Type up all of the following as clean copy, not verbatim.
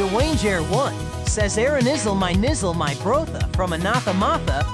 Wanger 1 says Aranizzle my nizzle my brotha from Anatha Matha.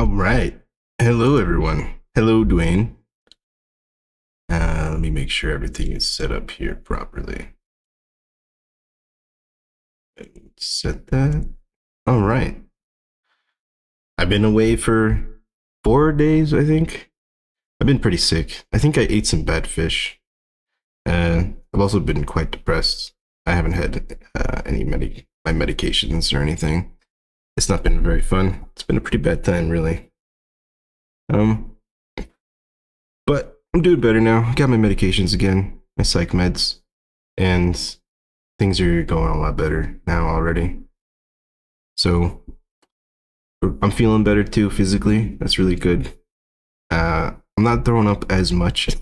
Right. Hello, everyone. Hello, Dwayne. Let me make sure everything is set up here properly. Set that. All right. I've been away for 4 days, I think. I've been pretty sick. I think I ate some bad fish. I've also been quite depressed. I haven't had my medications or anything. It's not been very fun. It's been a pretty bad time, really. But I'm doing better now. I got my medications again, my psych meds, and things are going a lot better now already. So I'm feeling better too physically. That's really good. I'm not throwing up as much.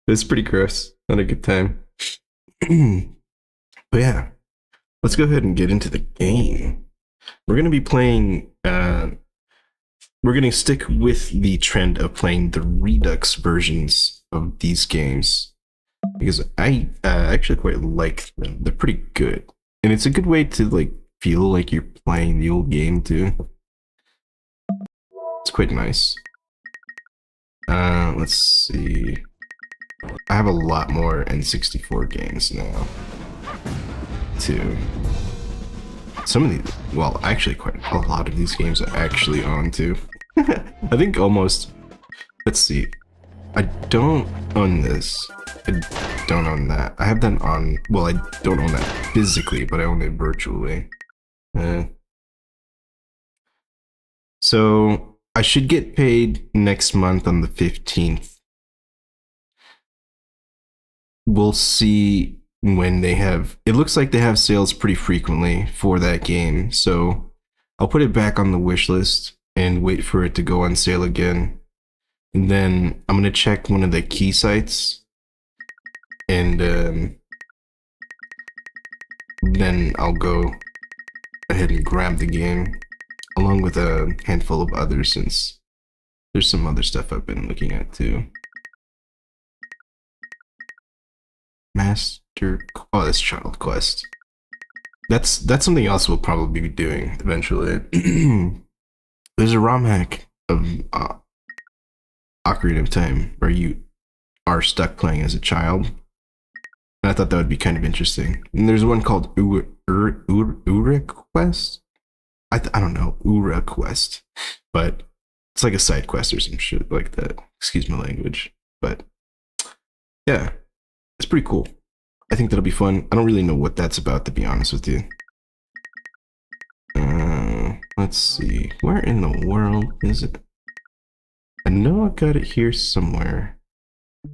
It's pretty gross. Not a good time. But yeah, let's go ahead and get into the game. We're going to be playing, we're going to stick with the trend of playing the Redux versions of these games, because I actually quite like them. They're pretty good. And it's a good way to like feel like you're playing the old game too. It's quite nice. Let's see. I have a lot more N64 games now too. Some of these, well, actually quite a lot of these games are actually on too. I think almost. Let's see. I don't own this. I don't own that. I have that on. Well, I don't own that physically, but I own it virtually. So I should get paid next month on the 15th. We'll see when they have. It looks like they have sales pretty frequently for that game. So I'll put it back on the wish list and wait for it to go on sale again. And then I'm going to check one of the key sites. And then I'll go ahead and grab the game along with a handful of others, since there's some other stuff I've been looking at too. Oh, that's Child Quest. That's something else we'll probably be doing eventually. There's a ROM hack of Ocarina of Time where you are stuck playing as a child. And I thought that would be kind of interesting. And there's one called Ura Quest. I don't know, Ura Quest, but it's like a side quest or some shit like that. Excuse my language, but yeah, it's pretty cool. I think that'll be fun. I don't really know what that's about, to be honest with you. Let's see, where in the world is it? I know I've got it here somewhere.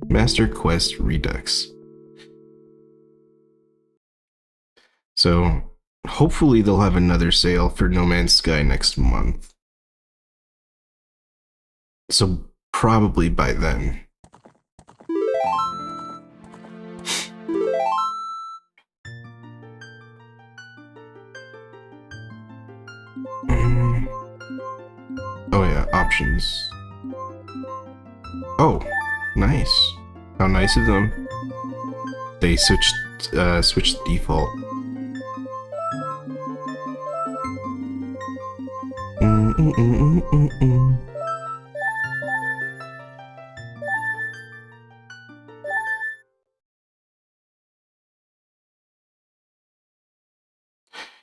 Master Quest Redux. So hopefully they'll have another sale for No Man's Sky next month. So probably by then. Oh yeah, options. Oh, nice. How nice of them. They switched default.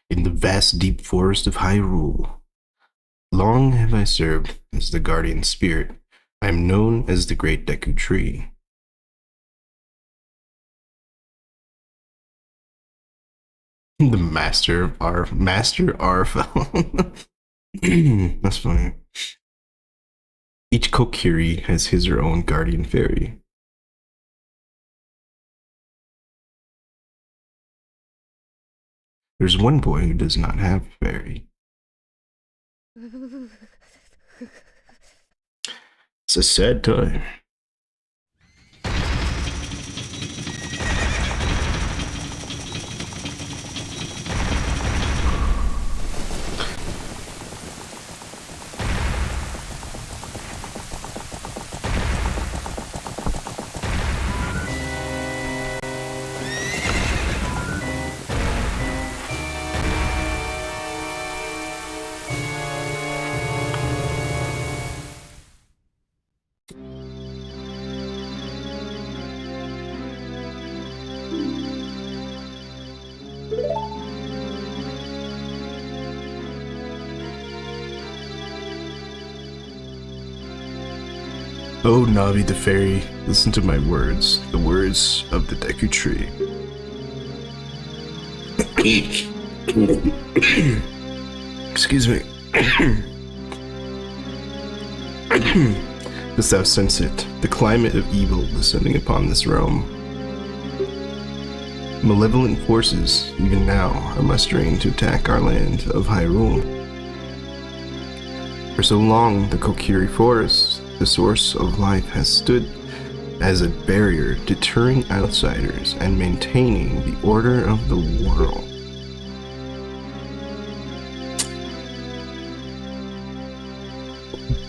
In the vast deep forest of Hyrule, long have I served as the guardian spirit. I am known as the Great Deku Tree. The Master Arfel. That's funny. Each Kokiri has his or own guardian fairy. There's one boy who does not have a fairy. It's a sad time. Oh, Navi the fairy, listen to my words, the words of the Deku Tree. Excuse me. Dost thou sense it, the climate of evil descending upon this realm? Malevolent forces, even now, are mustering to attack our land of Hyrule. For so long, the Kokiri Forest, the source of life, has stood as a barrier deterring outsiders and maintaining the order of the world.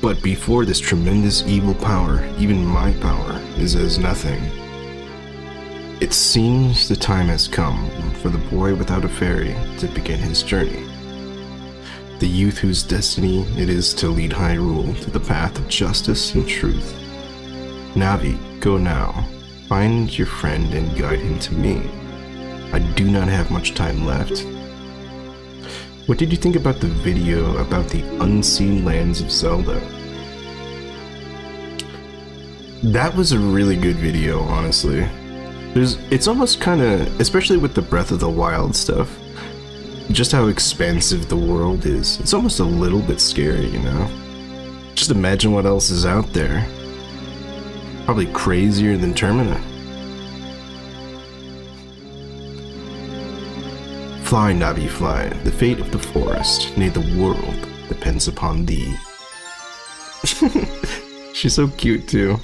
But before this tremendous evil power, even my power is as nothing. It seems the time has come for the boy without a fairy to begin his journey. The youth whose destiny it is to lead Hyrule to the path of justice and truth. Navi, go now. Find your friend and guide him to me. I do not have much time left. What did you think about the video about the unseen lands of Zelda? That was a really good video, honestly. It's almost kind of, especially with the Breath of the Wild stuff, just how expansive the world is. It's almost a little bit scary, you know? Just imagine what else is out there. Probably crazier than Termina. Fly, Navi, fly. The fate of the forest, nay, the world, depends upon thee. She's so cute, too.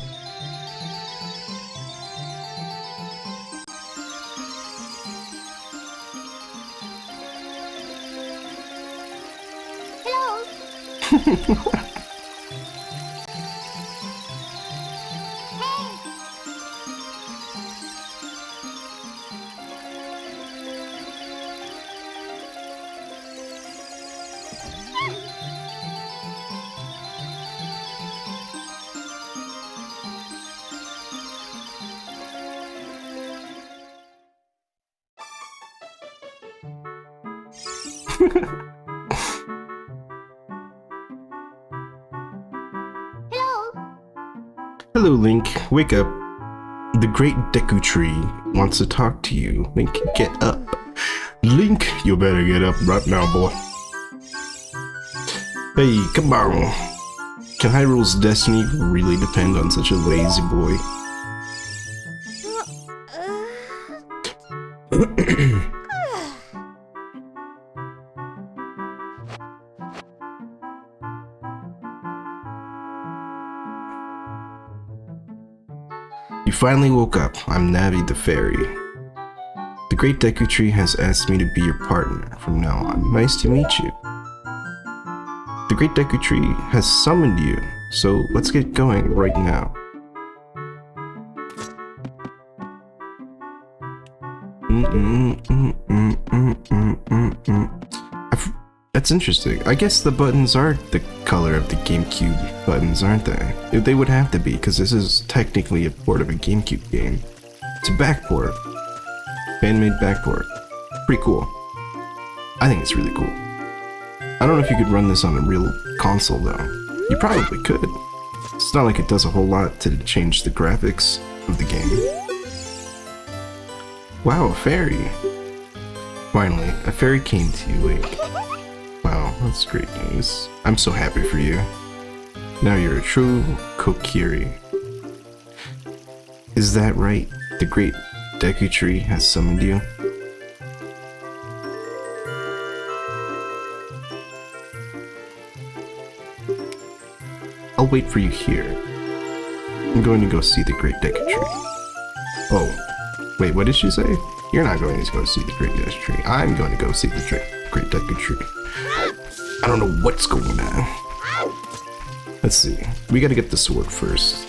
Hello, Link. Wake up. The great Deku Tree wants to talk to you. Link, get up. Link, you better get up right now, boy. Hey, come on. Can Hyrule's destiny really depend on such a lazy boy? You finally woke up. I'm Navi the Fairy. The Great Deku Tree has asked me to be your partner from now on. Nice to meet you. The Great Deku Tree has summoned you, so let's get going right now. That's interesting. I guess the buttons are the color of the GameCube buttons, aren't they? They would have to be, because this is technically a port of a GameCube game. It's a backport. Fan-made backport. Pretty cool. I think it's really cool. I don't know if you could run this on a real console, though. You probably could. It's not like it does a whole lot to change the graphics of the game. Wow, a fairy. Finally, a fairy came to you, Link. Wow, that's great news. I'm so happy for you. Now you're a true Kokiri. Is that right? The Great Deku Tree has summoned you? I'll wait for you here. I'm going to go see the Great Deku Tree. Oh, wait, what did she say? You're not going to go see the Great Deku Tree. I'm going to go see the Great Deku Tree. I don't know what's going on. Let's see. We gotta get the sword first.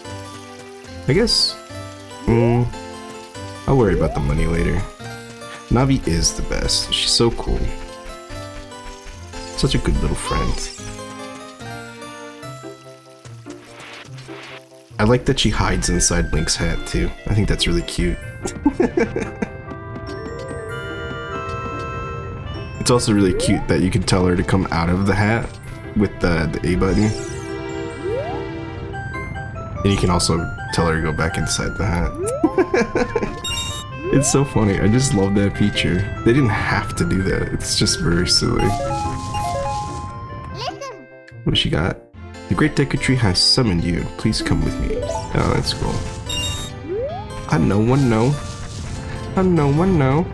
I guess... I'll worry about the money later. Navi is the best. She's so cool. Such a good little friend. I like that she hides inside Link's hat too. I think that's really cute. It's also really cute that you can tell her to come out of the hat with the A button. And you can also tell her to go back inside the hat. It's so funny. I just love that feature. They didn't have to do that. It's just very silly. What she got? The Great Deku Tree has summoned you. Please come with me. Oh, that's cool. I know one know. I know one know.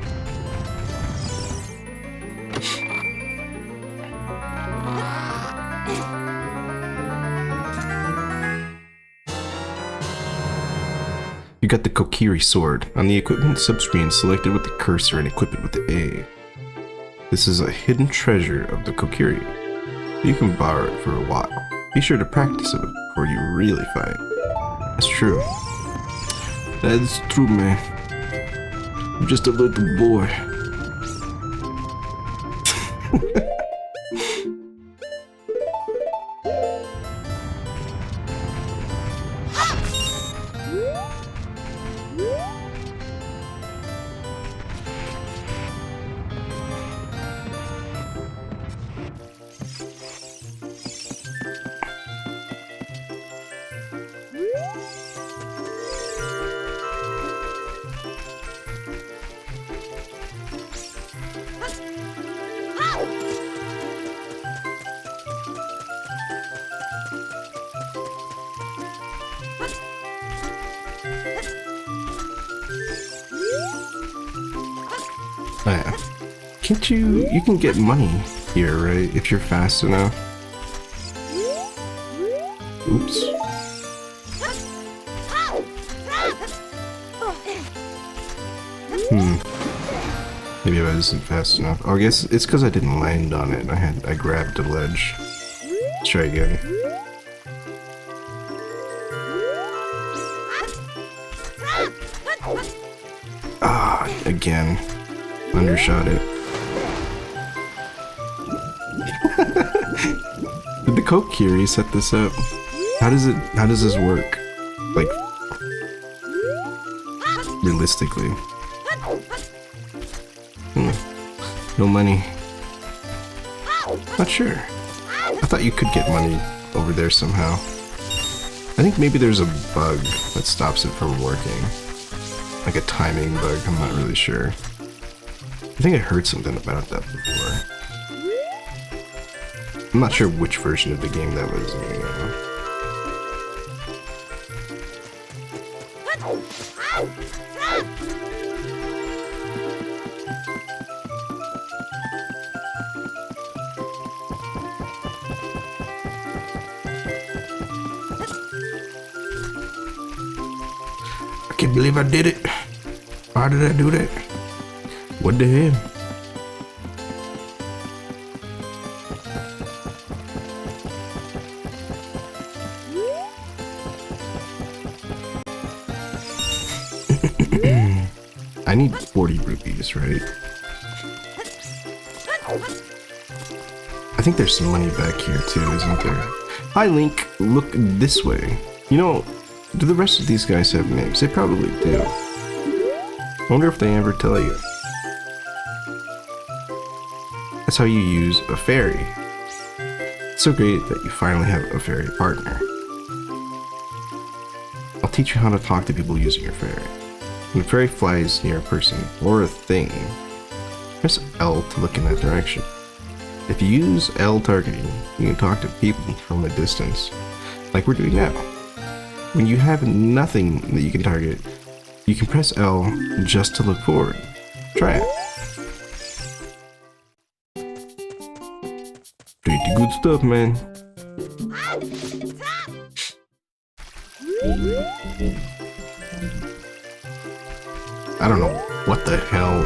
You got the Kokiri sword. On the equipment subscreen, select it with the cursor and equip it with the A. This is a hidden treasure of the Kokiri. You can borrow it for a while. Be sure to practice it before you really fight. That's true. That is true, man. I'm just a little boy. Yeah. Can't you... You can get money here, right? If you're fast enough. Oops. Maybe I wasn't fast enough. Oh, I guess it's because I didn't land on it. I grabbed a ledge. Let's try again. Ah, again. Undershot it. Did the Kokiri set this up? How does this work? Like, realistically. No money. Not sure. I thought you could get money over there somehow. I think maybe there's a bug that stops it from working. Like a timing bug, I'm not really sure. I think I heard something about that before. I'm not sure which version of the game that was. I can't believe I did it. Why did I do that? What the hell? I need 40 rupees, right? I think there's some money back here too, isn't there? Hi Link, look this way. You know, do the rest of these guys have names? They probably do. I wonder if they ever tell you. That's how you use a fairy. It's so great that you finally have a fairy partner. I'll teach you how to talk to people using your fairy. When a fairy flies near a person or a thing, press L to look in that direction. If you use L targeting, you can talk to people from a distance, like we're doing now. When you have nothing that you can target, you can press L just to look forward. Try it. Pretty good stuff, man. I don't know what the hell.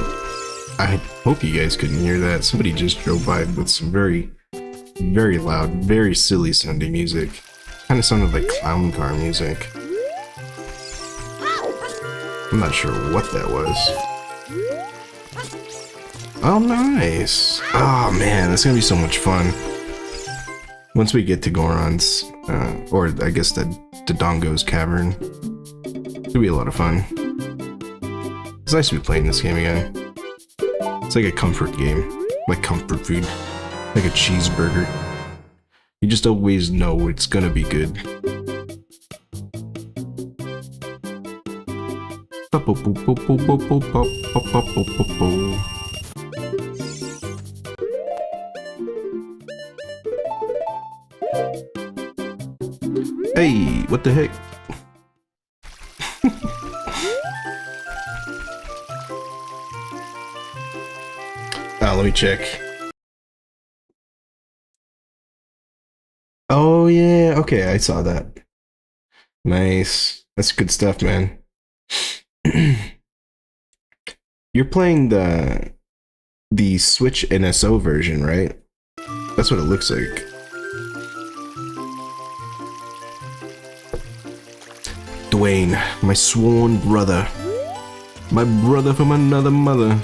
I hope you guys couldn't hear that. Somebody just drove by with some very, very loud, very silly sounding music. Kind of sounded like clown car music. I'm not sure what that was. Oh, nice. Oh, man, that's gonna be so much fun. Once we get to Goron's, or I guess the Dodongo's Cavern, it'll be a lot of fun. It's nice to be playing this game again. It's like a comfort game, like comfort food, like a cheeseburger. You just always know it's gonna be good. Hey, what the heck? Let me check. Oh yeah, okay, I saw that. Nice. That's good stuff, man. You're playing the Switch NSO version, right? That's what it looks like. Dwayne, my sworn brother. My brother from another mother.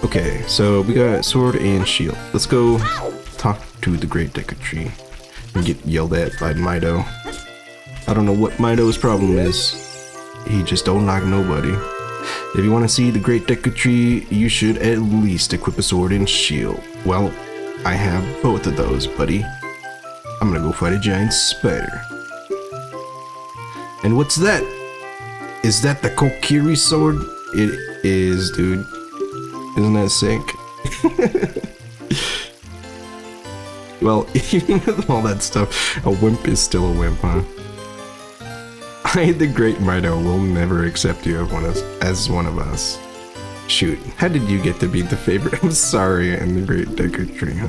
Okay, so we got sword and shield. Let's go talk to the Great Bigotry and get yelled at by Mido. I don't know what Mido's problem is. He just don't like nobody. If you want to see the Great Bigotry, you should at least equip a sword and shield. Well, I have both of those, buddy. I'm gonna go fight a giant spider. And what's that? Is that the Kokiri sword? It is, dude. Isn't that sick? Well, even with all that stuff, a wimp is still a wimp, huh? I, the Great Mido, will never accept you as one of us. Shoot, how did you get to be the favorite? I'm sorry, and the Great Bigotry, huh?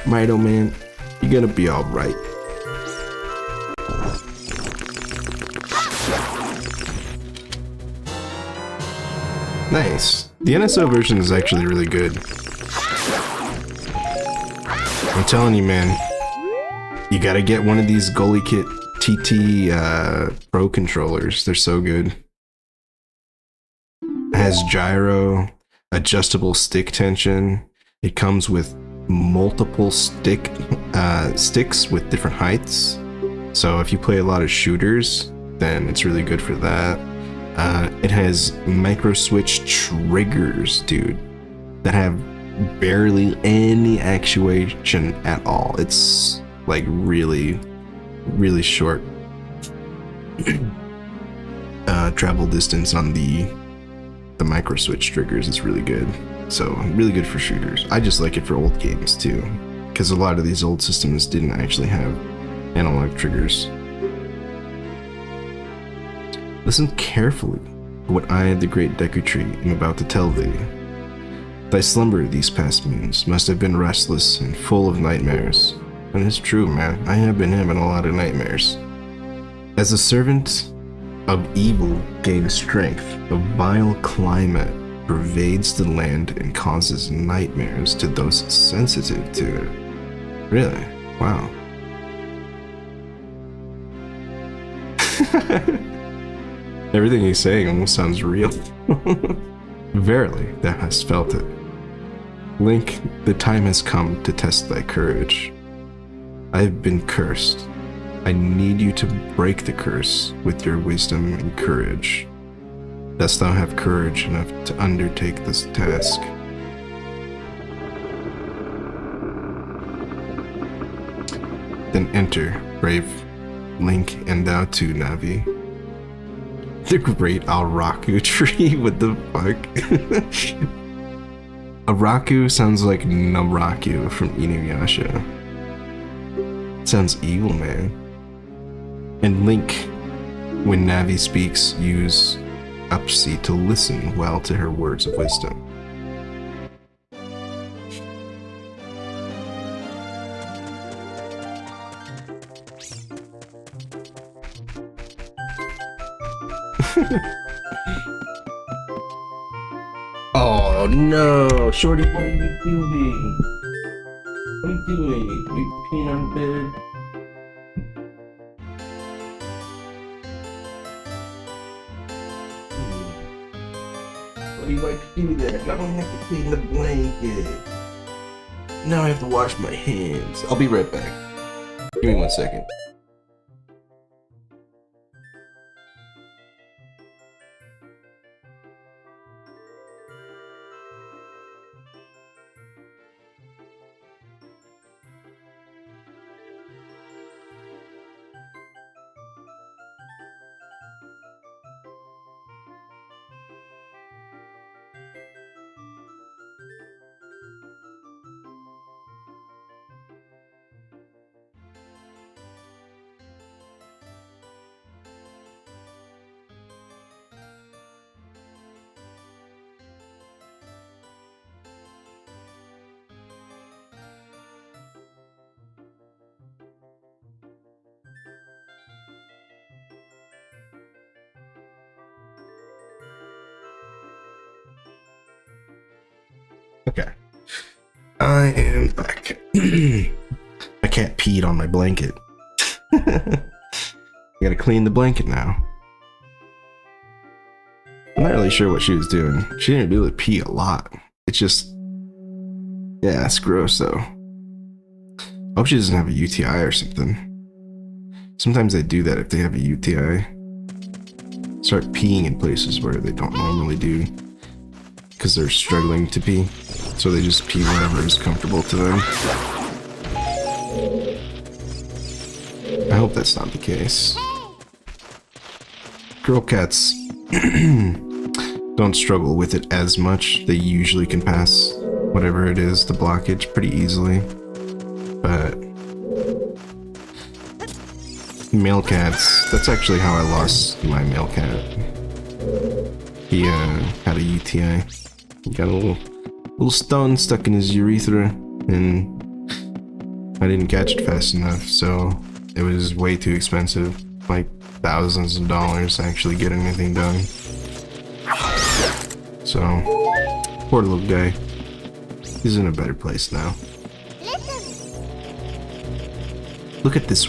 Mido, man, you're gonna be alright. Nice. The NSO version is actually really good. I'm telling you, man. You gotta get one of these Goalie Kit TT Pro controllers. They're so good. It has gyro, adjustable stick tension. It comes with multiple sticks with different heights. So if you play a lot of shooters, then it's really good for that. It has micro switch triggers, dude, that have barely any actuation at all. It's like really short travel distance on the micro switch triggers. Is really good. So really good for shooters. I just like it for old games too, because a lot of these old systems didn't actually have analog triggers. Listen carefully to what I, the Great Bigotry, am about to tell thee. Thy slumber these past moons must have been restless and full of nightmares. And it's true, man, I have been having a lot of nightmares. As a servant of evil gains strength, a vile climate pervades the land and causes nightmares to those sensitive to it. Really? Wow. Everything he's saying almost sounds real. Verily, thou hast felt it. Link, the time has come to test thy courage. I have been cursed. I need you to break the curse with your wisdom and courage. Dost thou have courage enough to undertake this task? Then enter, brave Link, and thou too, Navi. The Great Araku Tree, what the fuck? Araku sounds like Namraku from Inuyasha. Sounds evil, man. And Link, when Navi speaks, use Upsy to listen well to her words of wisdom. Oh no, Shorty, what are you doing? What are you doing? Are you peeing on the bed? What do you like to do there? I don't have to clean the blanket. Now I have to wash my hands. I'll be right back. Give me 1 second. Okay. I am back. My cat peed on my blanket. I gotta clean the blanket now. I'm not really sure what she was doing. She didn't really pee a lot. It's just... yeah, it's gross though. I hope she doesn't have a UTI or something. Sometimes they do that if they have a UTI. Start peeing in places where they don't normally do. Because they're struggling to pee. So they just pee wherever is comfortable to them. I hope that's not the case. Girl cats don't struggle with it as much. They usually can pass whatever it is, the blockage, pretty easily. But male cats. That's actually how I lost my male cat. He had a UTI. He got a little stone stuck in his urethra, and I didn't catch it fast enough, so it was way too expensive. Like thousands of dollars to actually get anything done. So, poor little guy. He's in a better place now. Look at this.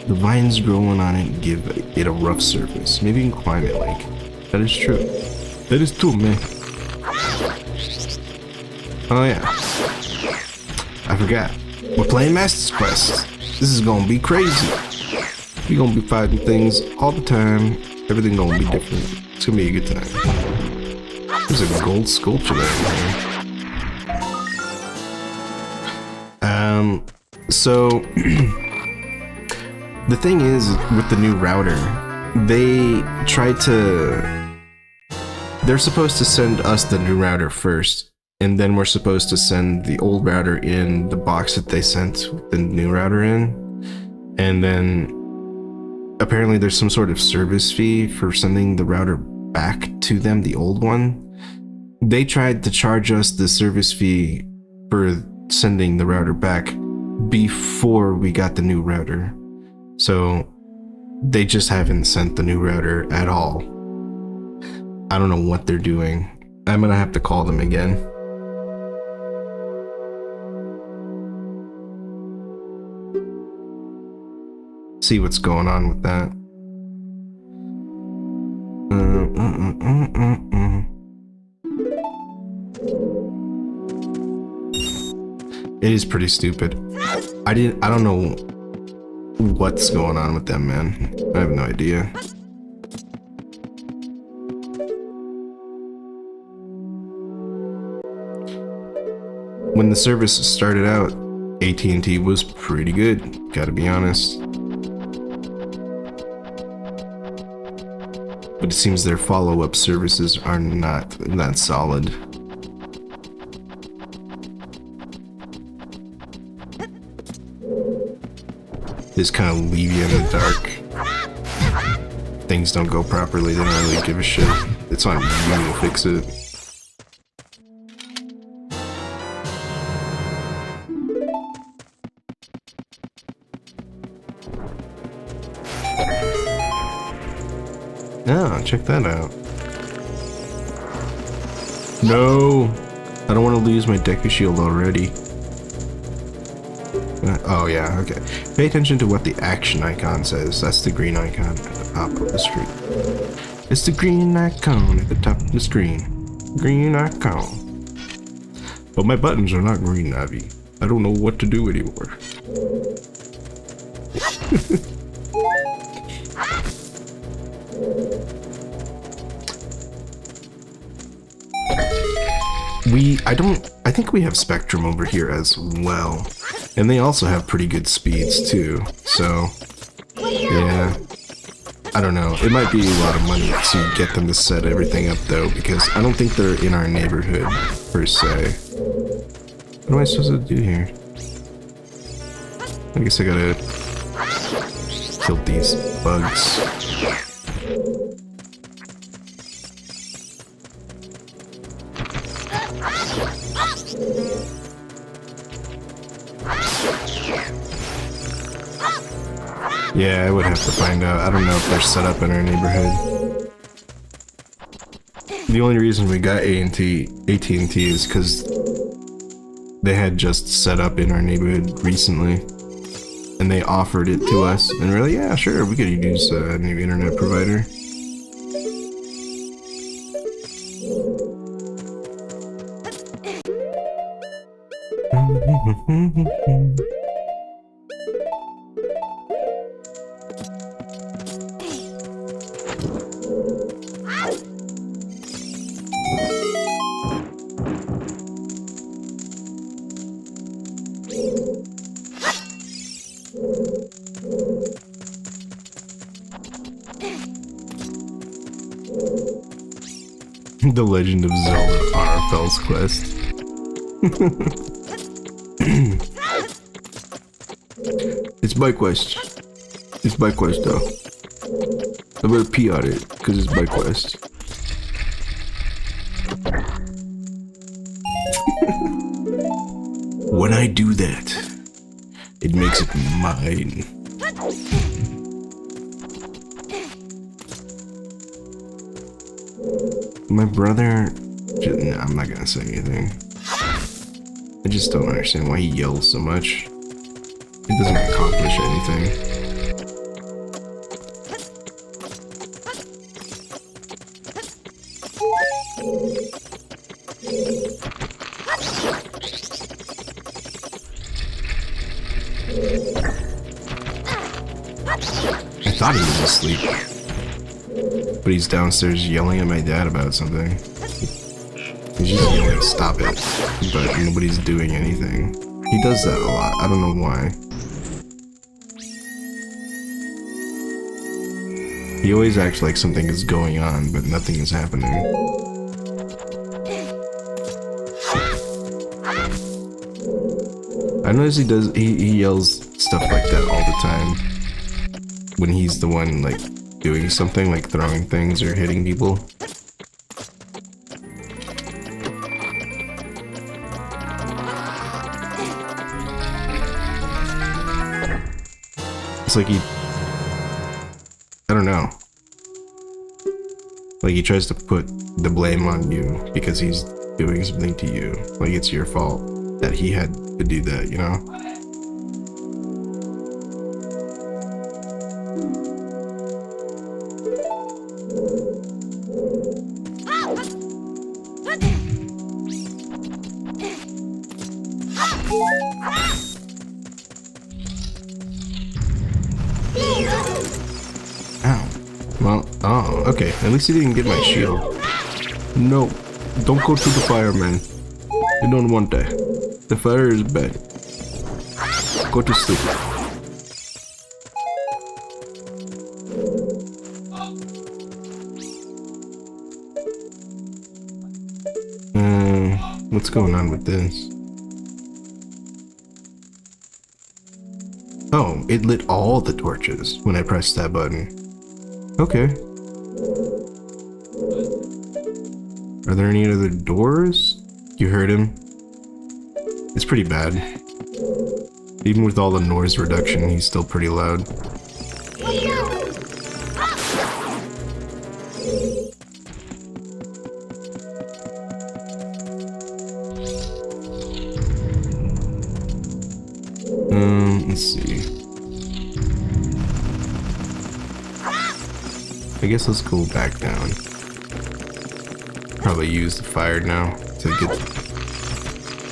The vines growing on it give it a rough surface. Maybe you can climb it, like. That is true. That is true, man. Oh yeah. I forgot. We're playing Master's Quest. This is gonna be crazy. We're gonna be fighting things all the time. Everything gonna be different. It's gonna be a good time. There's a gold sculpture there, man. So the thing is, with the new router, they're supposed to send us the new router first, and then we're supposed to send the old router in the box that they sent the new router in. And then apparently there's some sort of service fee for sending the router back to them, the old one. They tried to charge us the service fee for sending the router back before we got the new router. So they just haven't sent the new router at all. I don't know what they're doing. I'm gonna have to call them again. See what's going on with that. It is pretty stupid. I don't know what's going on with them, man. I have no idea. When the service started out, AT&T was pretty good, gotta be honest. But it seems their follow-up services are not that solid. Just kind of leave you in the dark. Things don't go properly, they don't really give a shit. It's on you to fix it. Oh, check that out. No! I don't want to lose my Deku Shield already. Oh yeah, okay. Pay attention to what the action icon says. That's the green icon at the top of the screen. It's the green icon at the top of the screen. Green icon. But my buttons are not green, Navi. I don't know what to do anymore. I think we have Spectrum over here as well. And they also have pretty good speeds too. So, yeah. I don't know. It might be a lot of money to get them to set everything up though, because I don't think they're in our neighborhood per se. What am I supposed to do here? I guess I gotta kill these bugs. Yeah, I would have to find out. I don't know if they're set up in our neighborhood. The only reason we got AT&T is because they had just set up in our neighborhood recently. And they offered it to us. And we're like, yeah, sure, we could use a new internet provider. The Legend of Zelda RFL's quest. It's my quest. It's my quest though. I'm gonna pee on it because it's my quest. When I do that, it makes it mine. My brother... Nah, I'm not gonna say anything. I just don't understand why he yells so much. It doesn't accomplish anything. I thought he was asleep. But he's downstairs yelling at my dad about something. He's just yelling, stop it. But nobody's doing anything. He does that a lot. I don't know why. He always acts like something is going on, but nothing is happening. I notice he yells stuff like that all the time. When he's the one, like, doing something, like throwing things or hitting people. It's like I don't know. Like he tries to put the blame on you because he's doing something to you. Like it's your fault that he had to do that, you know? Ow. Well, oh, okay. At least he didn't get my shield. No, don't go to the fire, man. You don't want that. The fire is bad. Go to sleep. What's going on with this? Oh, it lit all the torches when I pressed that button. Okay. Are there any other doors? You heard him? It's pretty bad. Even with all the noise reduction, he's still pretty loud. Let's see. I guess let's go back down. Probably use the fire now to get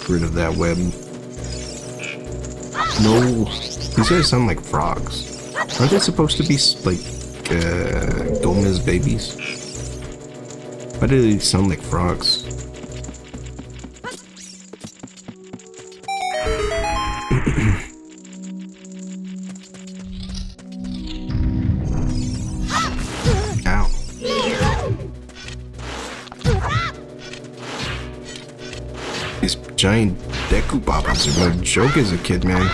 rid of that web. No, these guys sound like frogs. Aren't they supposed to be like Gomez babies? Why do they sound like frogs? Ow. These giant Deku Papas are no joke as a kid, man.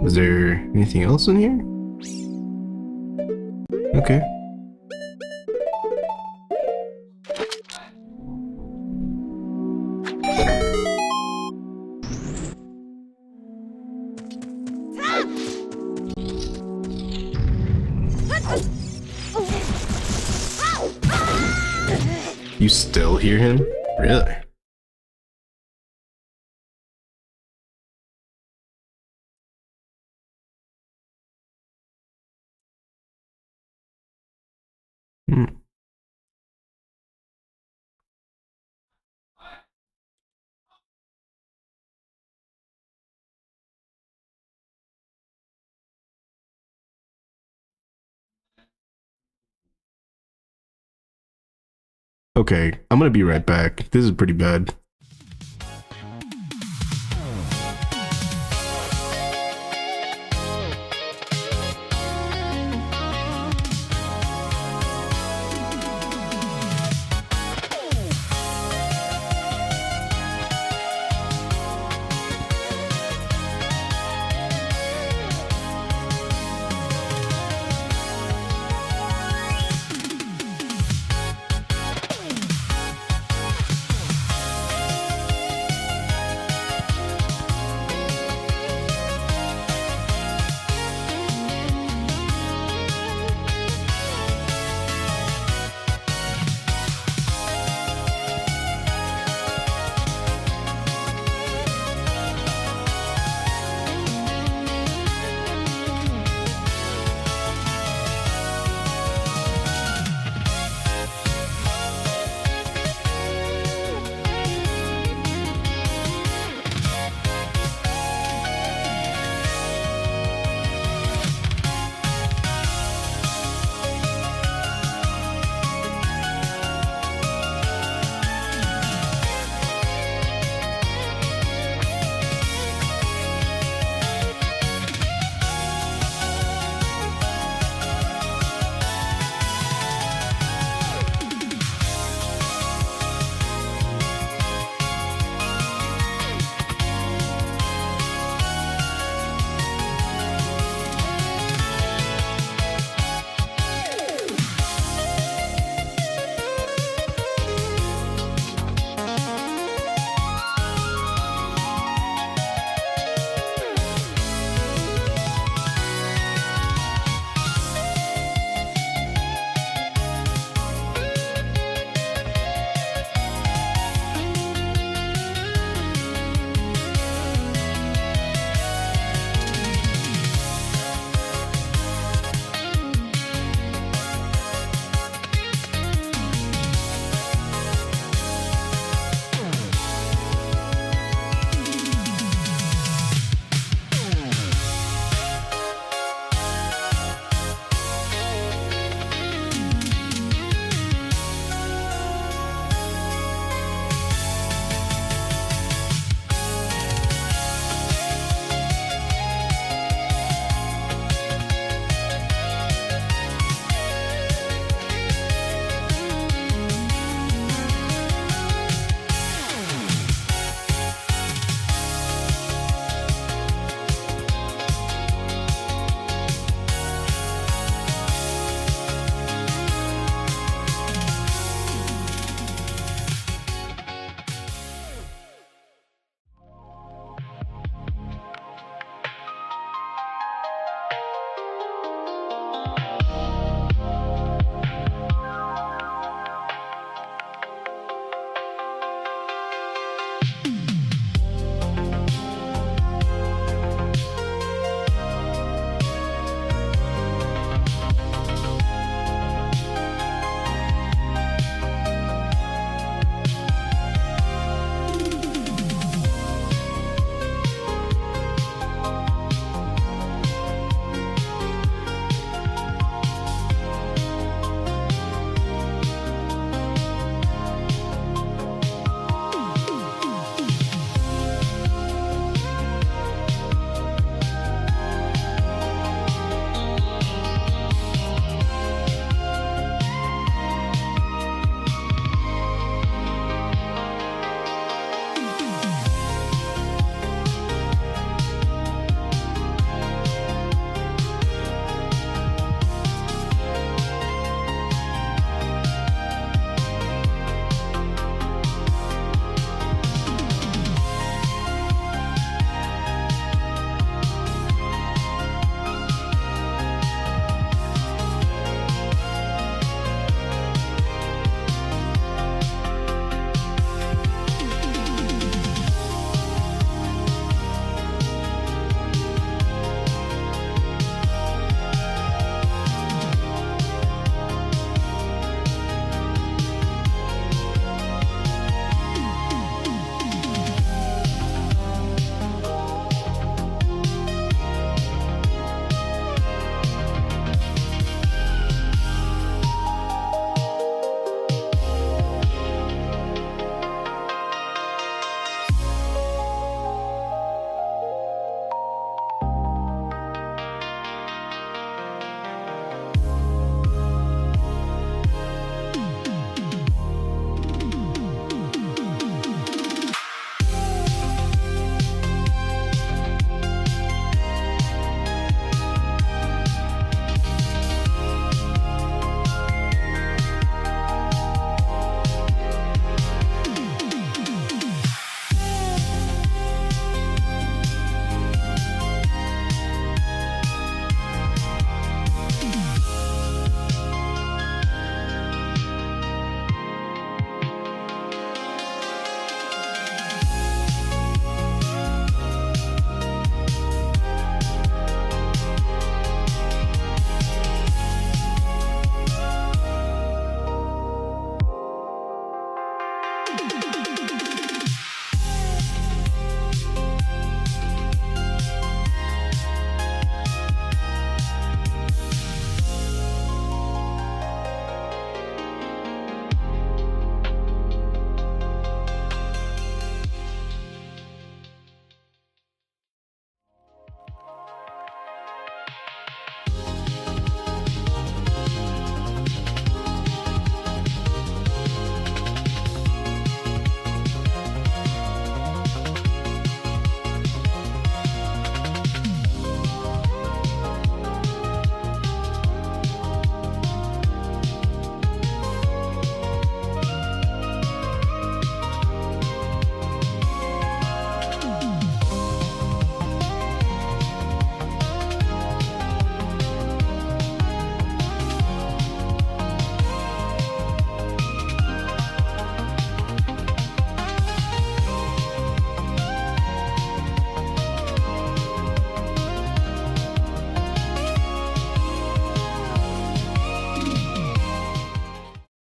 Was there anything else in here? Okay. You still hear him? Really? Okay, I'm gonna be right back. This is pretty bad.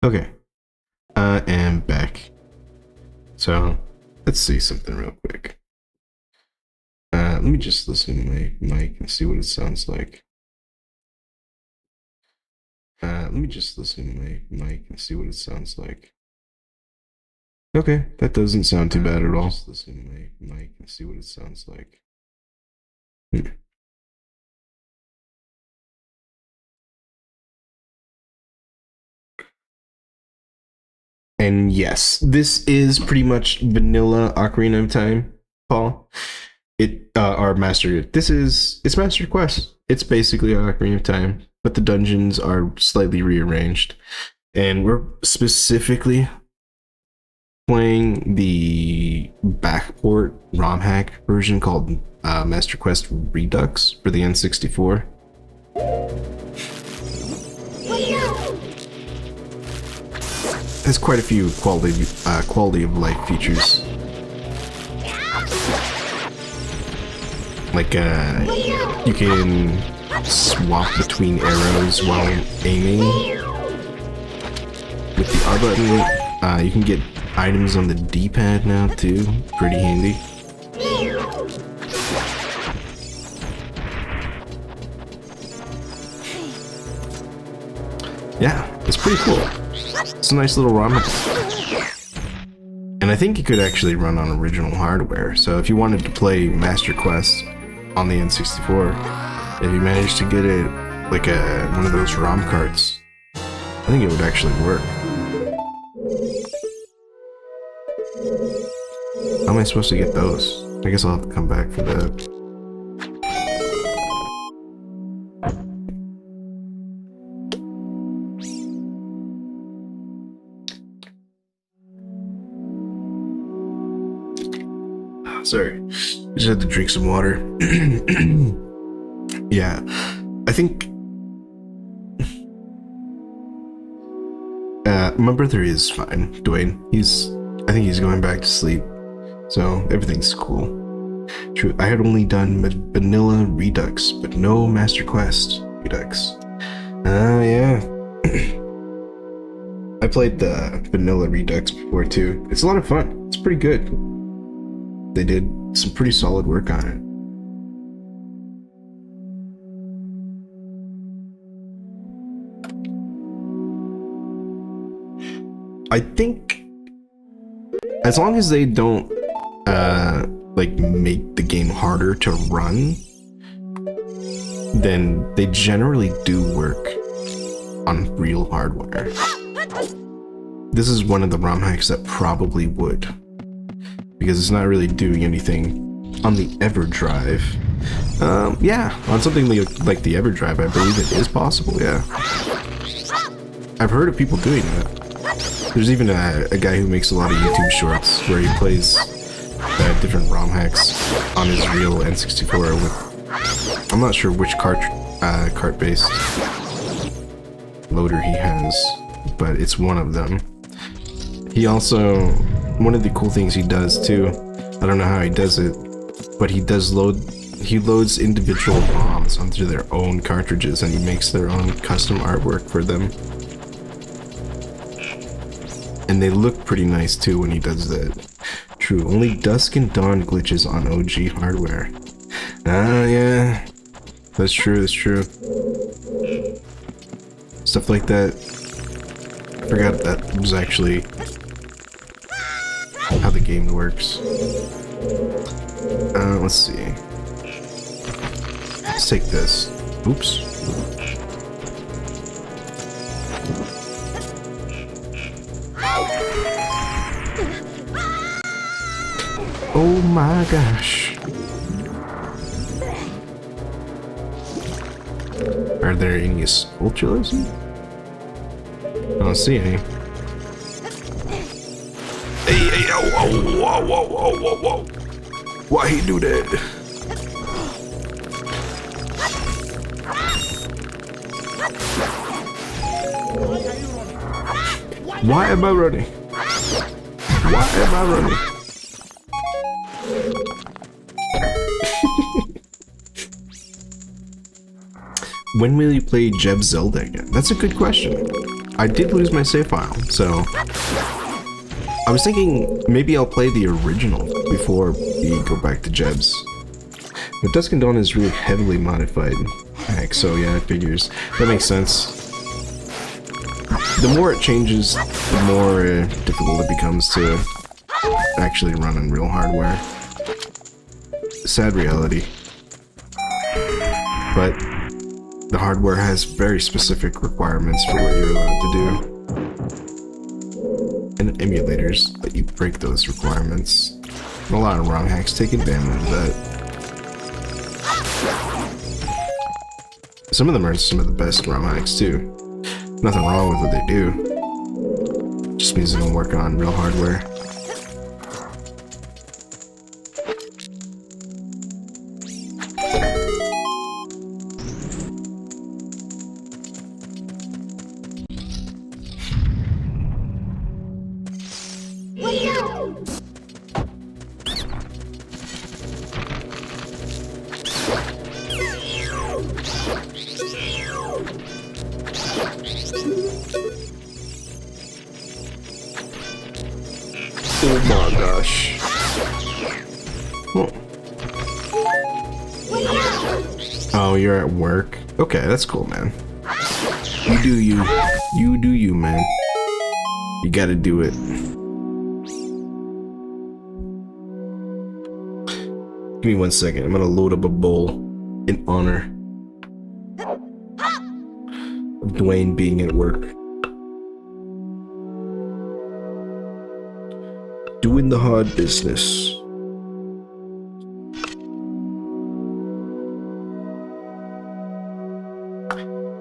Okay. I am back. So, let's see something real quick. Let me just listen to my mic and see what it sounds like. Let me just listen to my mic and see what it sounds like. Okay, that doesn't sound too bad at all. Just listen to my mic and see what it sounds like. And yes, this is pretty much vanilla Ocarina of Time, Paul. It's Master Quest. It's basically Ocarina of Time, but the dungeons are slightly rearranged. And we're specifically playing the backport ROM hack version called Master Quest Redux for the N64. Has quite a few quality of life features. Like you can swap between arrows while aiming with the R button. You can get items on the D-pad now too. Pretty handy. Yeah, it's pretty cool. It's a nice little ROM hack. And I think it could actually run on original hardware. So if you wanted to play Master Quest on the N64, if you managed to get it like one of those ROM carts, I think it would actually work. How am I supposed to get those? I guess I'll have to come back for that. Sorry, just had to drink some water. Yeah, I think my brother is fine, Dwayne. I think he's going back to sleep, so everything's cool. True, I had only done vanilla Redux, but no Master Quest Redux. Yeah. I played the vanilla Redux before too. It's a lot of fun. It's pretty good. They did some pretty solid work on it. I think as long as they don't like make the game harder to run, then they generally do work on real hardware. This is one of the ROM hacks that probably would, because it's not really doing anything on the EverDrive. Yeah, on something like the EverDrive, I believe it is possible, yeah. I've heard of people doing that. There's even a guy who makes a lot of YouTube shorts where he plays different ROM hacks on his real N64 with, I'm not sure which cart-based loader he has, but it's one of them. He also, one of the cool things he does too, I don't know how he does it, but he loads individual ROMs onto their own cartridges and he makes their own custom artwork for them. And they look pretty nice too when he does that. True, only Dusk and Dawn glitches on OG hardware. Yeah. That's true, that's true. Stuff like that. I forgot that was actually how the game works. Let's see. Let's take this. Oops. Oh my gosh. Are there any sculptures? I don't see any. Hey, whoa. Why he do that? Why am I running? Why am I running? When will you play Zelda again? That's a good question. I did lose my save file, so I was thinking maybe I'll play the original before we go back to Jeb's. But Dusk and Dawn is really heavily modified. Heck, so yeah, it figures. That makes sense. The more it changes, the more difficult it becomes to actually run on real hardware. Sad reality. But the hardware has very specific requirements for what you're allowed to do. And emulators let you break those requirements. And a lot of ROM hacks take advantage of that. Some of them are some of the best ROM hacks too. Nothing wrong with what they do. Just means they don't work on real hardware. Oh my gosh. Oh, you're at work? Okay, that's cool, man. You do you. You do you, man. You gotta do it. Give me 1 second. I'm gonna load up a bowl in honor of Dwayne being at work. Doing the hard business.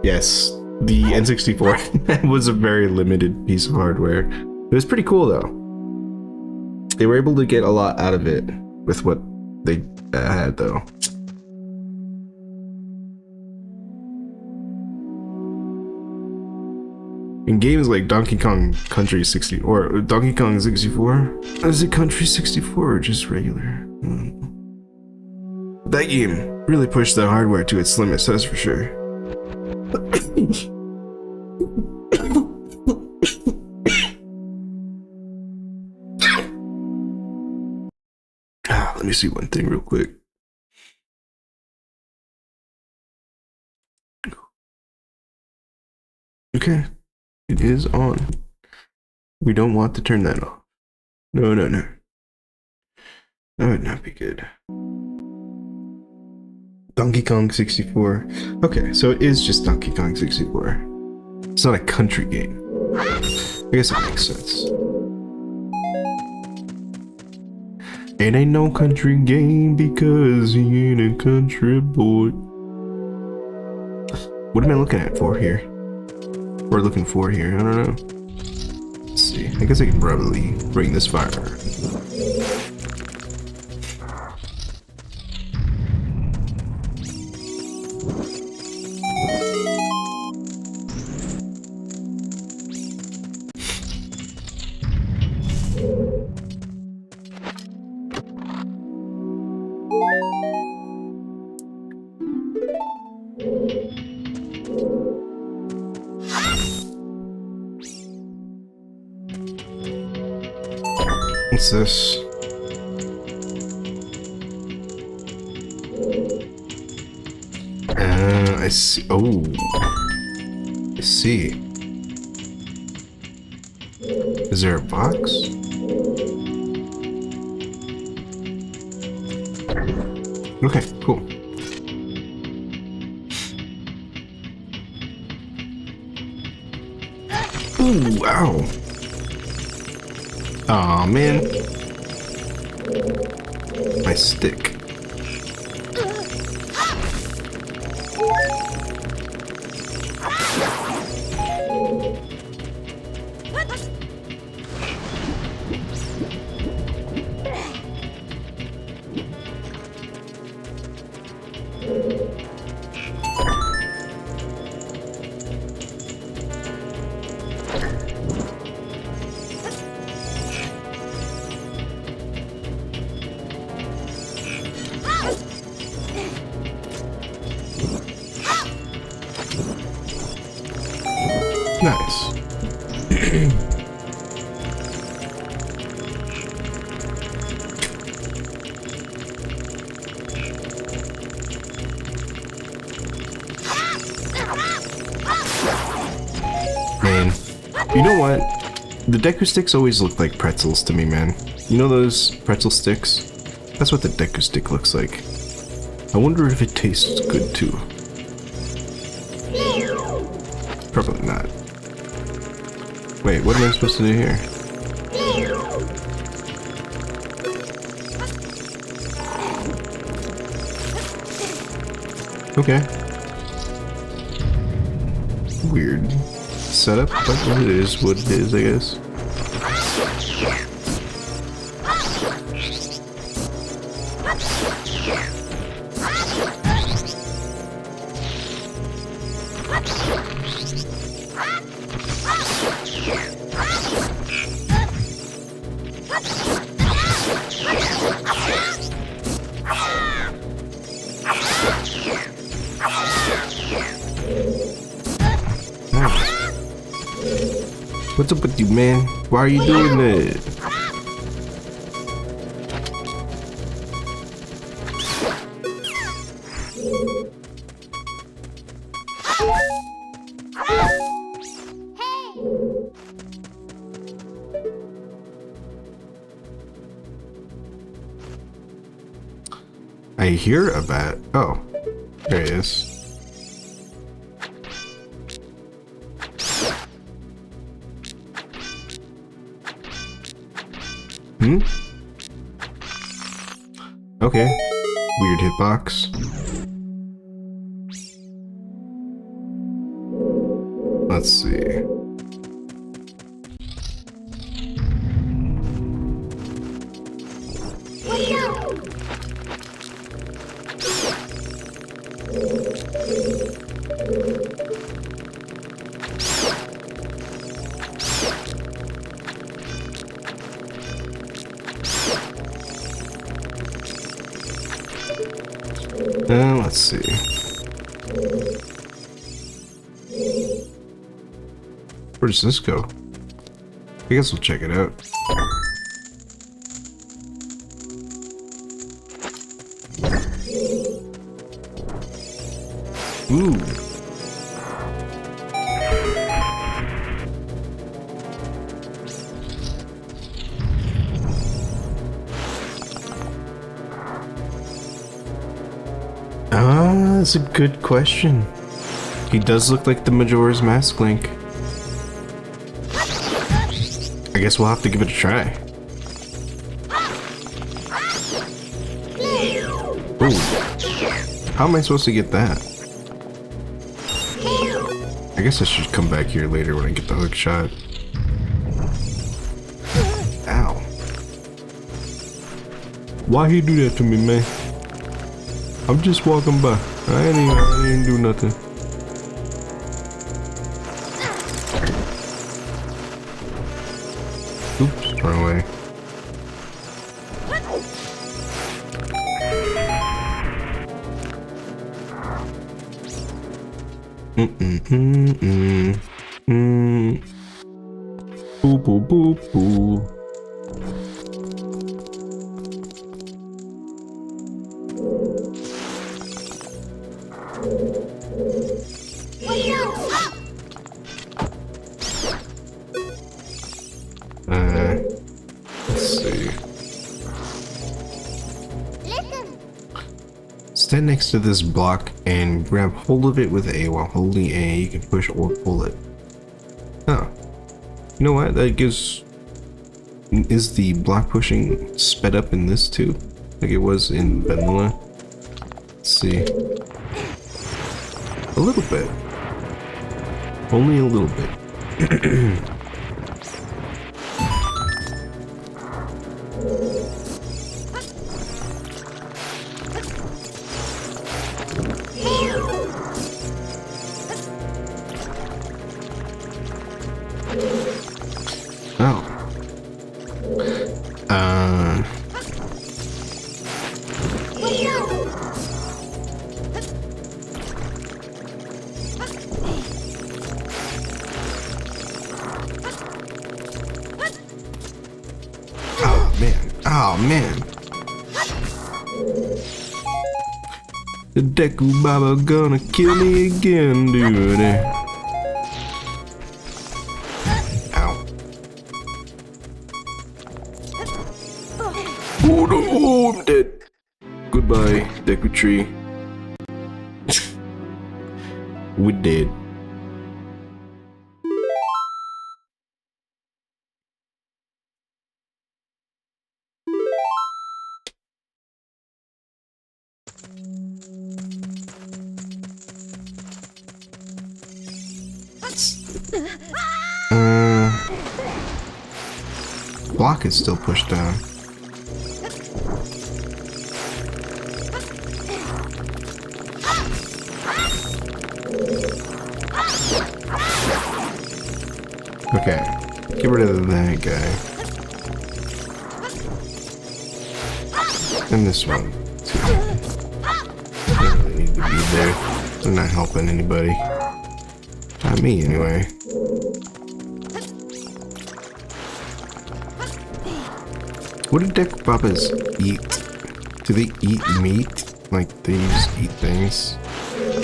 Yes, the N64 was a very limited piece of hardware. It was pretty cool though. They were able to get a lot out of it with what they had though. In games like Donkey Kong Country 60 or Donkey Kong 64, is it Country 64 or just regular? That game really pushed the hardware to its limits, that's for sure. Let me see one thing real quick. Okay. It is on. We don't want to turn that off. No, no, no. That would not be good. Donkey Kong 64. Okay, so it is just Donkey Kong 64. It's not a country game. I guess it makes sense. It ain't no country game because he ain't a country boy. What am I looking at for here? We're looking for here, I don't know. Let's see, I guess I can probably bring this fire. What's this? I see. Oh, I see. Is there a box? Okay, cool. Ooh, wow. Aw, man. My stick. Man, you know what? The Deku sticks always look like pretzels to me, man. You know those pretzel sticks? That's what the Deku stick looks like. I wonder if it tastes good too. Probably not. Wait, what am I supposed to do here? Okay. Weird setup, but it is what it is, I guess. What's up with you, man? Why are you doing that? I hear a bat. Oh, there he is. Hmm? Okay. Weird hitbox. Let's see. Let's see. Where does this go? I guess we'll check it out. Ooh. That's a good question. He does look like the Majora's Mask Link. I guess we'll have to give it a try. Ooh. How am I supposed to get that? I guess I should come back here later when I get the hook shot. Ow. Why he do that to me, man? I'm just walking by. I didn't do nothing. Oops, wrong way. Boo boo boo boo. Let's see. Stand next to this block and grab hold of it with A. While holding A, you can push or pull it. Oh. You know what? That gives... Is the block pushing sped up in this too? Like it was in vanilla? Let's see. A little bit. Only a little bit. Oh man. The Deku Baba gonna kill me again, dude. Ow. Oh no, I'm dead. Goodbye, Deku Tree. We dead. Block is still pushed down. Okay, get rid of that guy. And this one, too. They don't really need to be there. They're not helping anybody. Not me, anyway. What do Deku Babas eat? Do they eat meat? Like, they just eat things?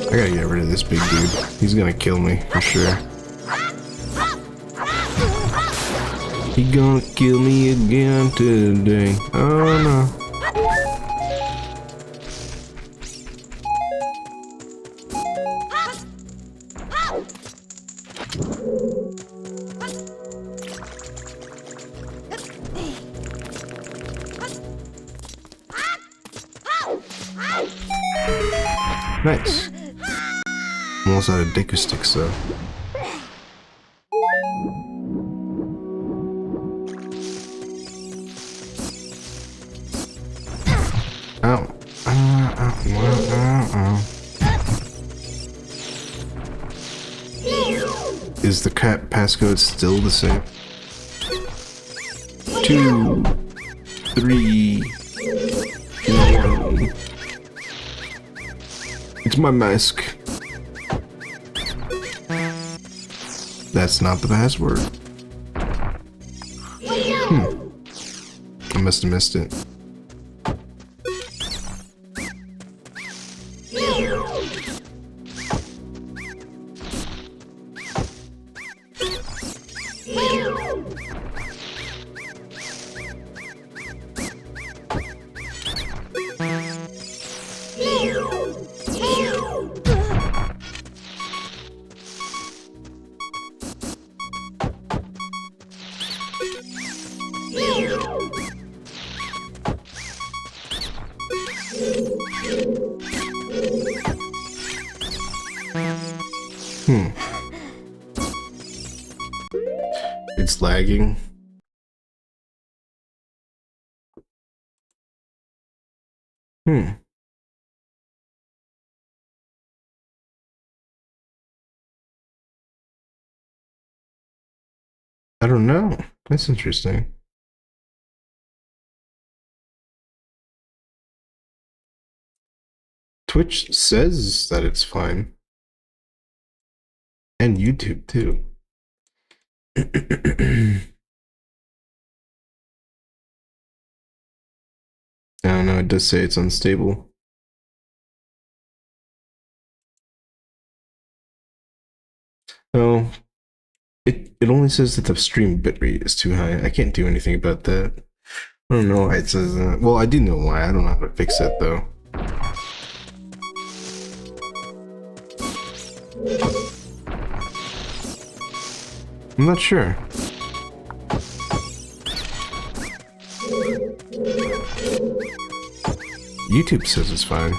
I gotta get rid of this big dude. He's gonna kill me, for sure. He gonna kill me again today. Oh no. Nice. Almost out of Deku sticks though. Ow. Is the cat passcode still the same? 2, 3, 1. It's my mask. That's not the password. I must have missed it. It's lagging. I don't know. That's interesting. Twitch says that it's fine. And YouTube too. I don't know, it does say it's unstable. Oh, it only says that the stream bitrate is too high. I can't do anything about that. I don't know why it says that. Well, I do know why. I don't know how to fix it though. I'm not sure. YouTube says it's fine.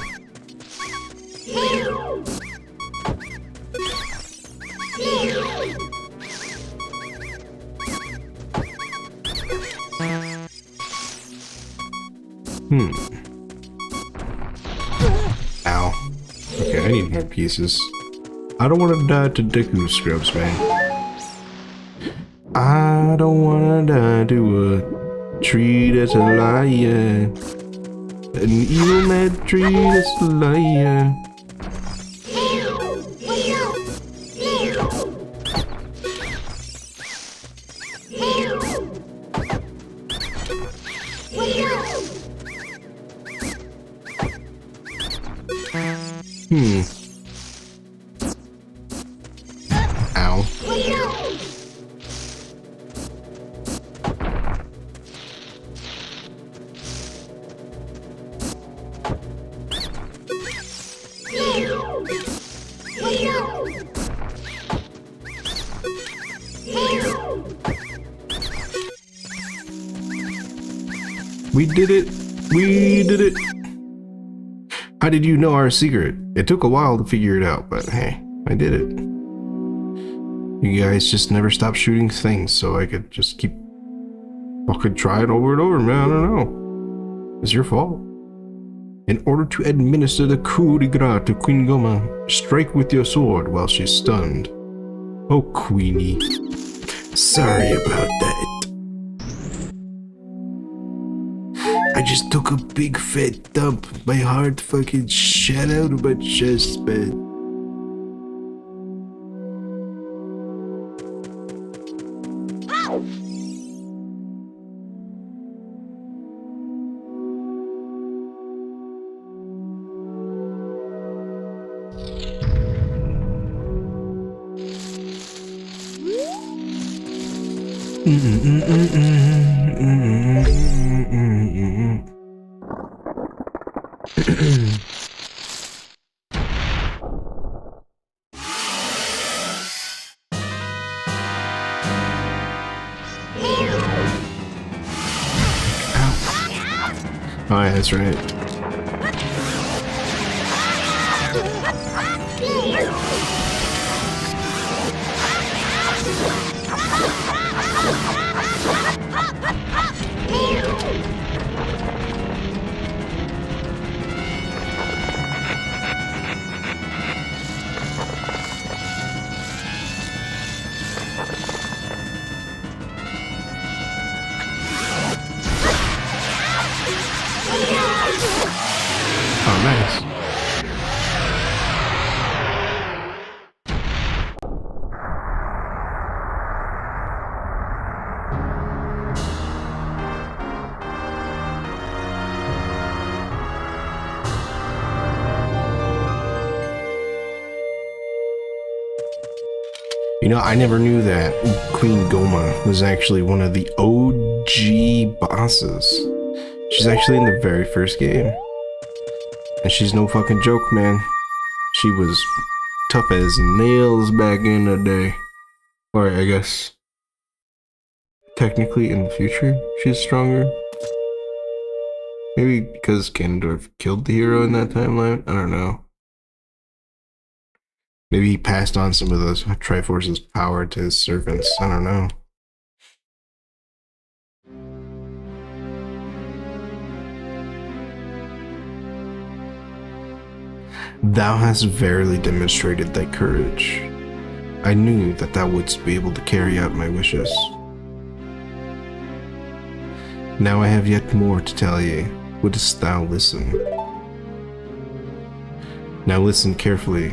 Ow. Okay, I need more pieces. I don't want to die to Deku scrubs, man. I don't want to die to a tree that's a liar. An evil mad tree that's a liar. Ow. We did it! We did it! How did you know our secret? It took a while to figure it out, but hey, I did it. You guys just never stopped shooting things, so I could just keep fucking try it over and over, man. I don't know. It's your fault. In order to administer the coup de grace to Queen Goma, strike with your sword while she's stunned. Oh, Queenie. Sorry about that. I just took a big fat dump. My heart fucking shot out of my chest, man. Oh yeah, that's right. Oh, nice. You know, I never knew that Queen Goma was actually one of the OG bosses. She's actually in the very first game. And she's no fucking joke, man. She was tough as nails back in the day. Or I guess technically in the future she's stronger. Maybe because Ganondorf killed the hero in that timeline? I don't know. Maybe he passed on some of those Triforce's power to his servants. I don't know. Thou hast verily demonstrated thy courage. I knew that thou wouldst be able to carry out my wishes. Now I have yet more to tell ye. Wouldst thou listen? Now listen carefully.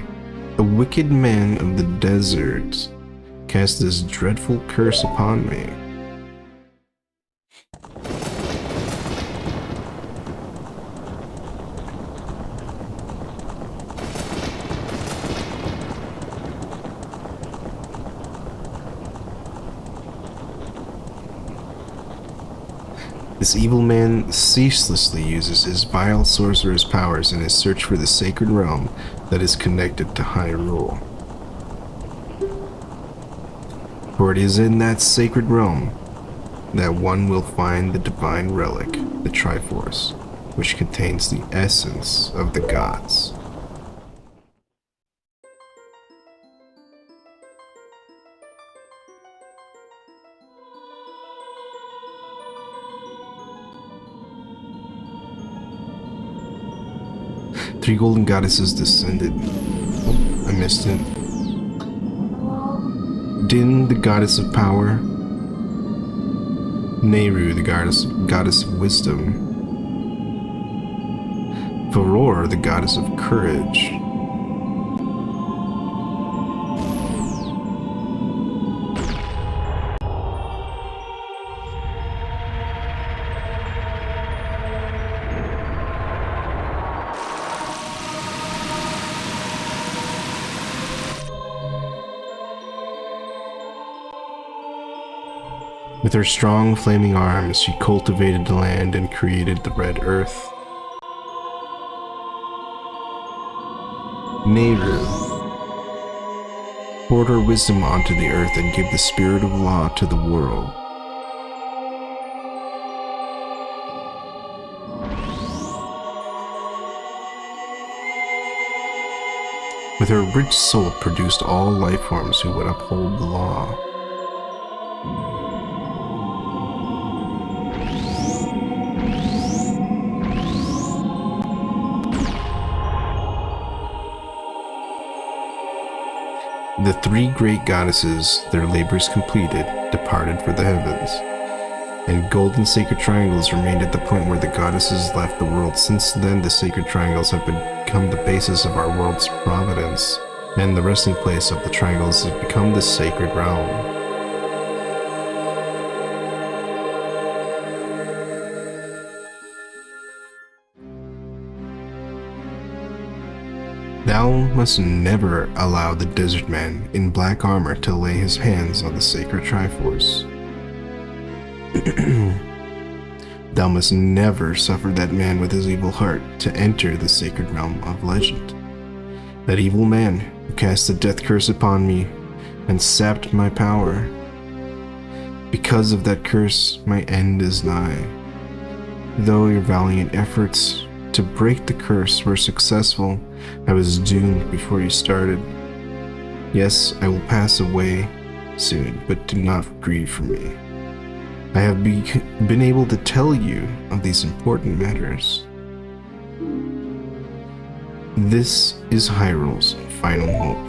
A wicked man of the desert cast this dreadful curse upon me. This evil man ceaselessly uses his vile sorcerer's powers in his search for the sacred realm that is connected to Hyrule. For it is in that sacred realm that one will find the divine relic, the Triforce, which contains the essence of the gods. Three golden goddesses descended. Oh, I missed it. Din, the goddess of power. Nehru, the goddess of wisdom. Varor, the goddess of courage. With her strong flaming arms, she cultivated the land and created the red earth. Nehru, poured her wisdom onto the earth and gave the spirit of law to the world. With her rich soul produced all life forms who would uphold the law. The three great goddesses, their labors completed, departed for the heavens, and golden sacred triangles remained at the point where the goddesses left the world. Since then, the sacred triangles have become the basis of our world's providence, and the resting place of the triangles has become the sacred realm. Thou must never allow the desert man in black armor to lay his hands on the sacred Triforce. Thou must never suffer that man with his evil heart to enter the sacred realm of legend. That evil man who cast the death curse upon me and sapped my power. Because of that curse, my end is nigh. Though your valiant efforts to break the curse were successful, I was doomed before you started. Yes, I will pass away soon, but do not grieve for me. I have been able to tell you of these important matters. This is Hyrule's final hope.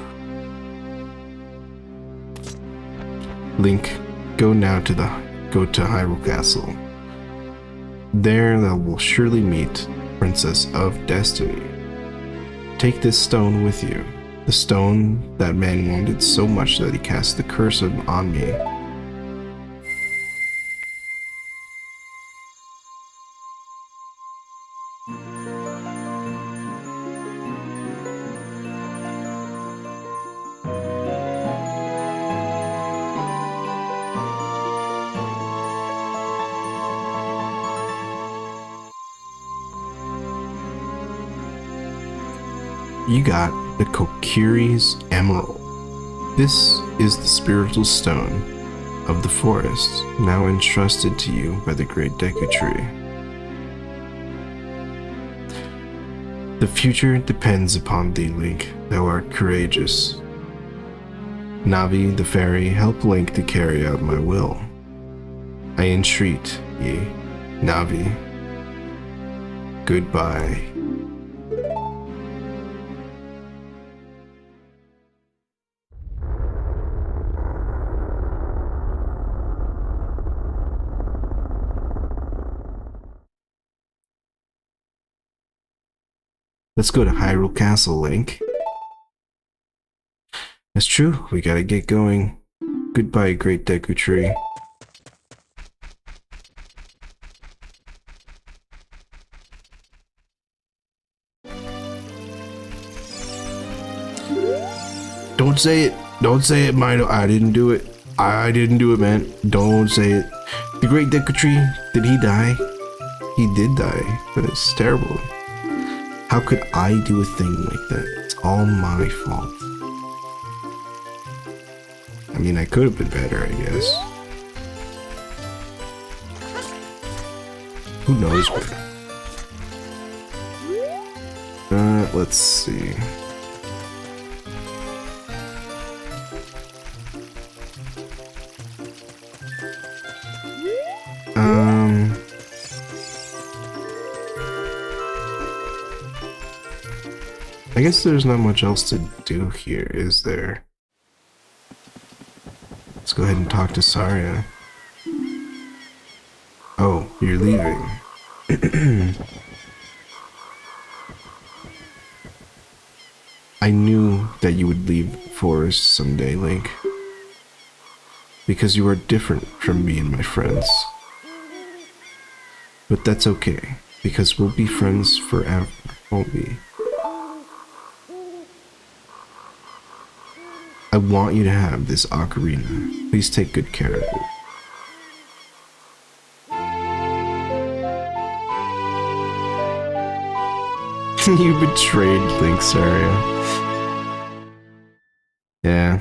Link, go to Hyrule Castle. There thou will surely meet Princess of Destiny. Take this stone with you, the stone that man wanted so much that he cast the curse on me. You got the Kokiri's Emerald. This is the spiritual stone of the forest, now entrusted to you by the great Deku Tree. The future depends upon thee, Link. Thou art courageous. Navi, the fairy, help Link to carry out my will. I entreat ye, Navi. Goodbye. Let's go to Hyrule Castle, Link. That's true, we gotta get going. Goodbye, great Deku Tree. Don't say it. Don't say it, Mino. I didn't do it. I didn't do it, man. Don't say it. The great Deku Tree, did he die? He did die, but it's terrible. How could I do a thing like that? It's all my fault. I mean, I could have been better, I guess. Who knows what? Let's see. I guess there's not much else to do here, is there? Let's go ahead and talk to Saria. Oh, you're leaving. I knew that you would leave the forest someday, Link. Because you are different from me and my friends. But that's okay, because we'll be friends forever, won't we? I want you to have this ocarina. Please take good care of it. You betrayed Link, Saria. Yeah.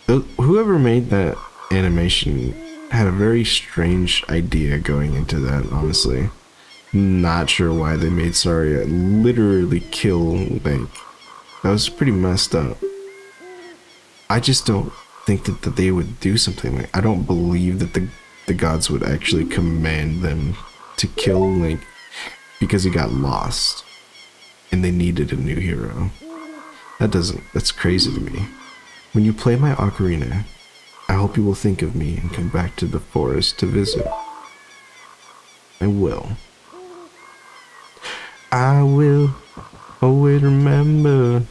Whoever made that animation had a very strange idea going into that, honestly. Not sure why they made Saria literally kill Link. That was pretty messed up. I just don't think that they would do something like... I don't believe that the gods would actually command them to kill Link because he got lost and they needed a new hero. That's crazy to me. When you play my ocarina, I hope you will think of me and come back to the forest to visit. I will. I will always remember.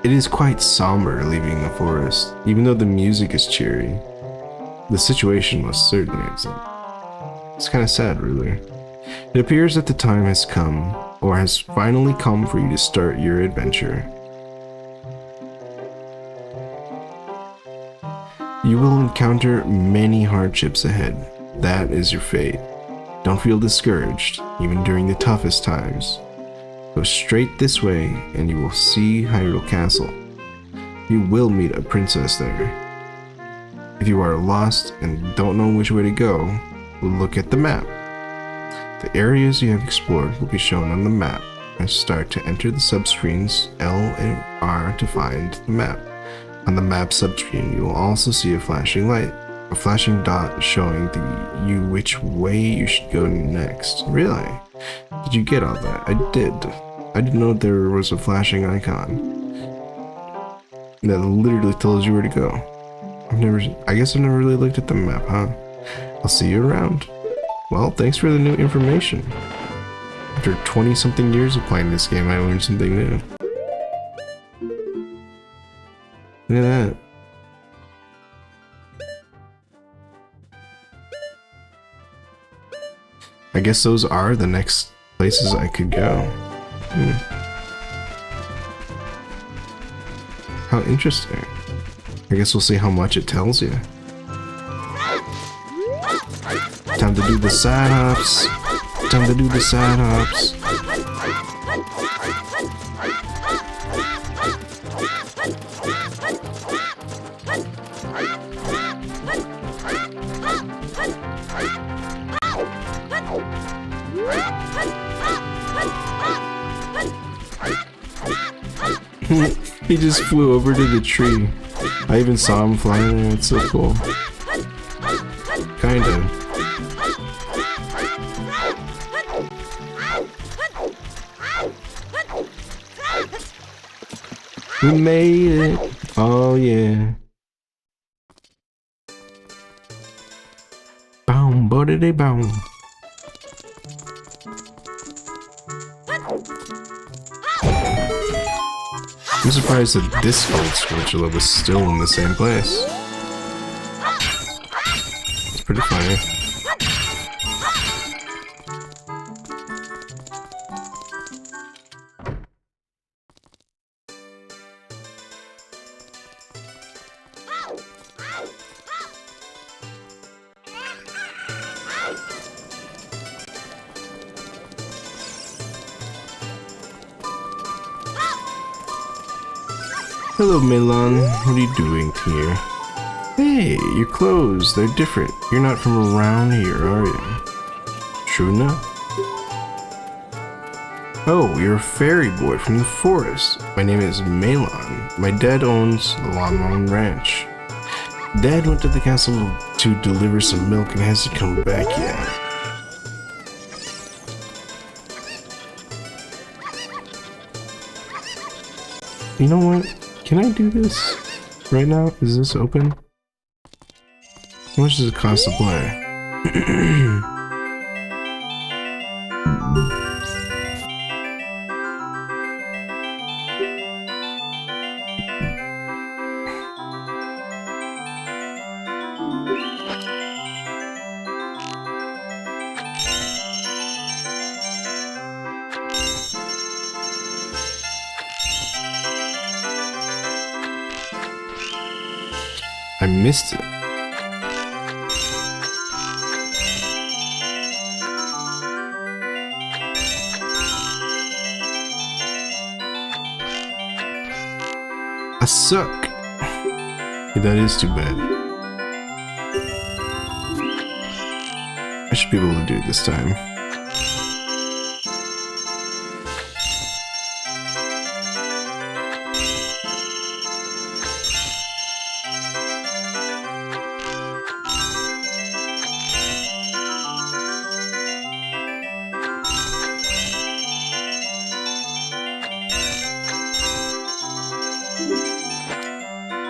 It is quite somber leaving the forest, even though the music is cheery. The situation most certainly isn't. It's kind of sad, really. It appears that the time has come, or has finally come for you to start your adventure. You will encounter many hardships ahead. That is your fate. Don't feel discouraged, even during the toughest times. Go straight this way and you will see Hyrule Castle. You will meet a princess there. If you are lost and don't know which way to go, look at the map. The areas you have explored will be shown on the map and start to enter the subscreens L and R to find the map. On the map subscreen, you will also see a flashing light, a flashing dot showing you which way you should go next. Really? Did you get all that? I did. I didn't know there was a flashing icon that literally tells you where to go. I guess I've never really looked at the map, huh? I'll see you around. Well, thanks for the new information. After 20-something years of playing this game, I learned something new. Look at that. I guess those are the next places I could go. How interesting. I guess we'll see how much it tells you. Time to do the side hops. Time to do the side hops. He just flew over to the tree. I even saw him flying there. It's so cool. Kind of. We made it. Oh yeah. Boom, buddy, boom. I'm surprised that this old Scorchula was still in the same place. It's pretty funny. Hello, Milan. What are you doing here? Hey, your clothes, they're different. You're not from around here, are you? True enough. Oh, you're a fairy boy from the forest. My name is Milan. My dad owns the Lon Ranch. Dad went to the castle to deliver some milk and hasn't come back yet. You know what? Can I do this? right now? Is this open? How much does it cost to play? I missed it. I suck. Yeah, that is too bad. I should be able to do it this time.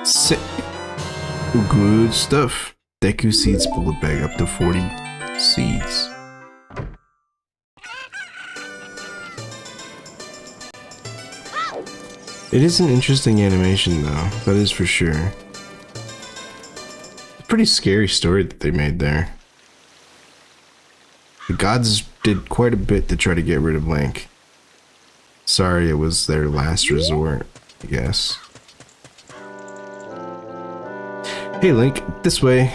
Sick. Good stuff. Deku seeds bullet bag up to 40 seeds. It is an interesting animation though, that is for sure. A pretty scary story that they made there. The gods did quite a bit to try to get rid of Link. Sorry, it was their last resort, I guess. Hey Link, this way.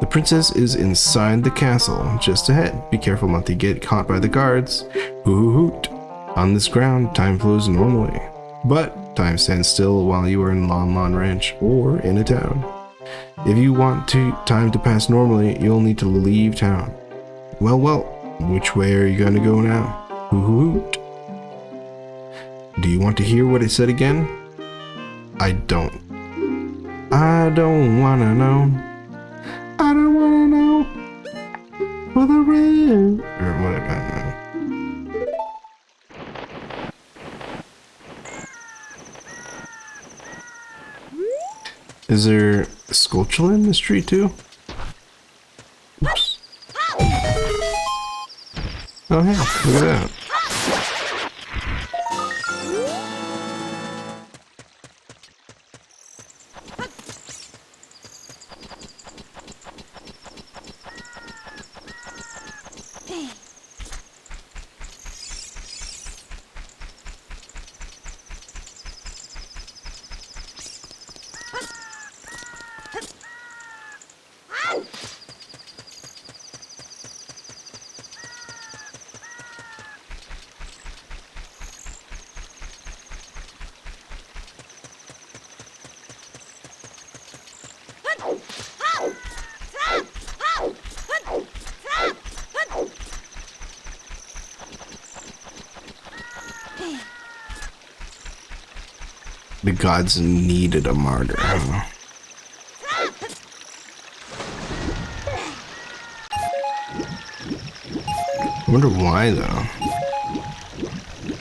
The princess is inside the castle, just ahead. Be careful not to get caught by the guards. Hoot. On this ground, time flows normally. But time stands still while you are in Lon Lon Ranch or in a town. If you want time to pass normally, you'll need to leave town. Well, which way are you gonna go now? Hoot. Do you want to hear what I said again? I don't. I don't wanna know. I don't wanna know. For the real. Or whatever. Is there a Skulltula in this tree too? Oops. Oh hey, look at that. The gods needed a martyr, huh? I wonder why, though.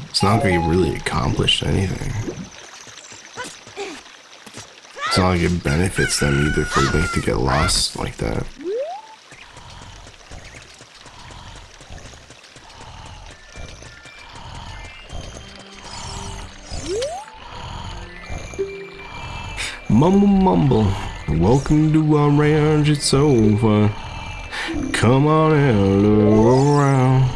It's not like he really accomplished anything. It's not like it benefits them either for Link to get lost like that. Mumble, welcome to our ranch, it's over. Come on and look around.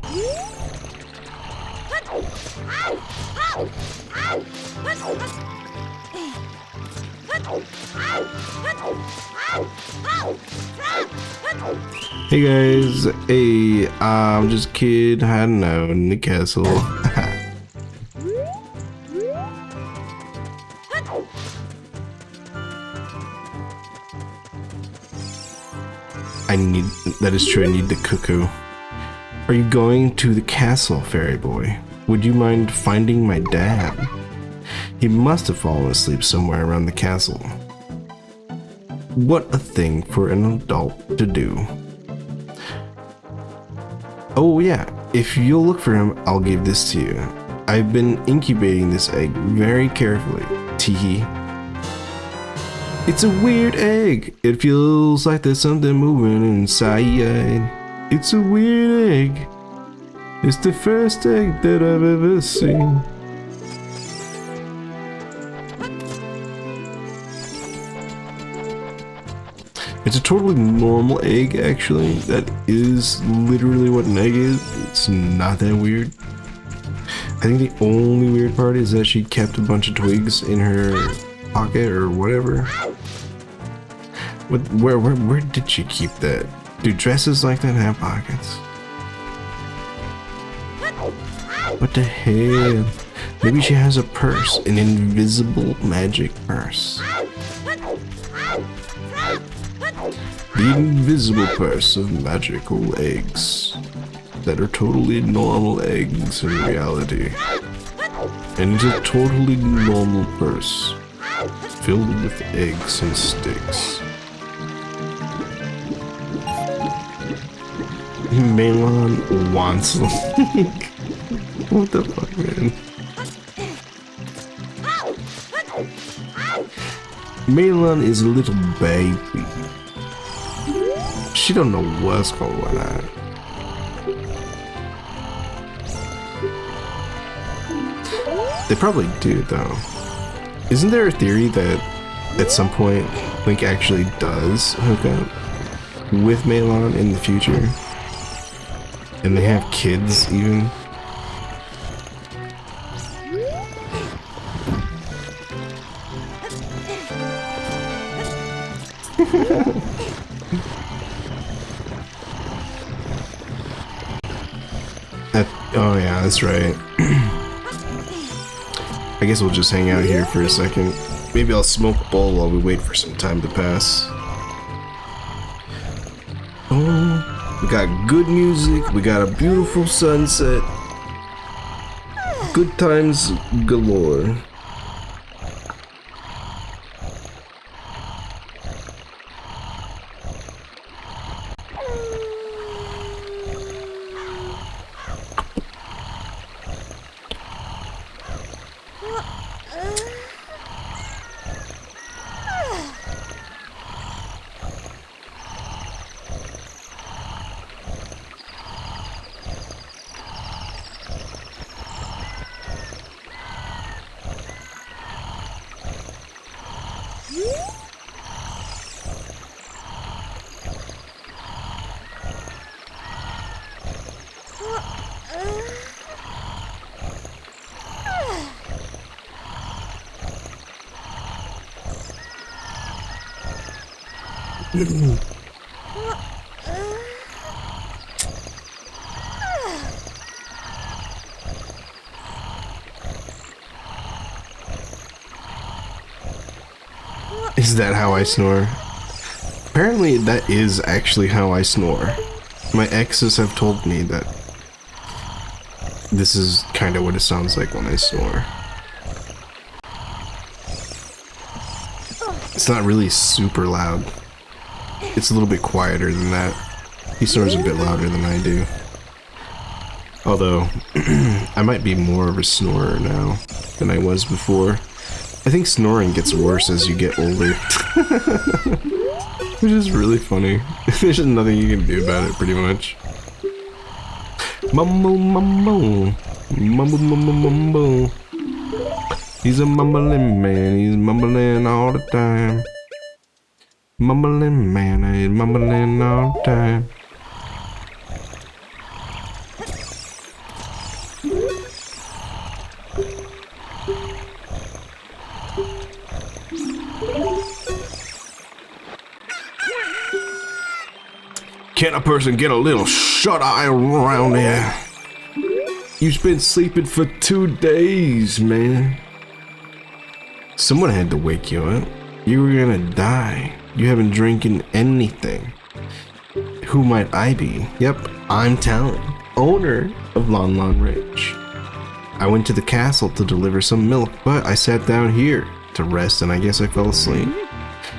Hey guys, hey, I'm just a kid hiding out in the castle. That is true, I need the cuckoo. Are you going to the castle, fairy boy? Would you mind finding my dad? He must have fallen asleep somewhere around the castle. What a thing for an adult to do. Oh yeah, if you'll look for him, I'll give this to you. I've been incubating this egg very carefully. Teehee. It's a weird egg. It feels like there's something moving inside. It's a weird egg. It's the first egg that I've ever seen. It's a totally normal egg, actually. That is literally what an egg is. It's not that weird. I think the only weird part is that she kept a bunch of twigs in her pocket or whatever. Where did she keep that? Do dresses like that have pockets? What the hell? Maybe she has a purse, an invisible magic purse. The invisible purse of magical eggs that are totally normal eggs in reality. And it's a totally normal purse filled with eggs and sticks. Melon wants what the fuck, man? Melon is a little baby. She don't know what's going on. They probably do, though. Isn't there a theory that at some point Link actually does hook up with Melon in the future? And they have kids, even? Oh yeah, that's right. I guess we'll just hang out here for a second. Maybe I'll smoke a bowl while we wait for some time to pass. Oh, we got good music, we got a beautiful sunset. Good times galore. Is that how I snore? Apparently that is actually how I snore. My exes have told me that this is kind of what it sounds like when I snore. It's not really super loud. It's a little bit quieter than that. He snores a bit louder than I do. Although, I might be more of a snorer now than I was before. I think snoring gets worse as you get older. Which is really funny. There's just nothing you can do about it, pretty much. Mumble, mumble. Mumble, mumble, mumble. He's a mumbling man, he's mumbling all the time. Mumbling man, he's mumbling all the time. Can a person get a little shut-eye around here? You've been sleeping for 2 days, man. Someone had to wake you up. You were gonna die. You haven't drinking anything. Who might I be? Yep, I'm Talon, owner of Lon Lon Ridge. I went to the castle to deliver some milk, but I sat down here to rest and I guess I fell asleep.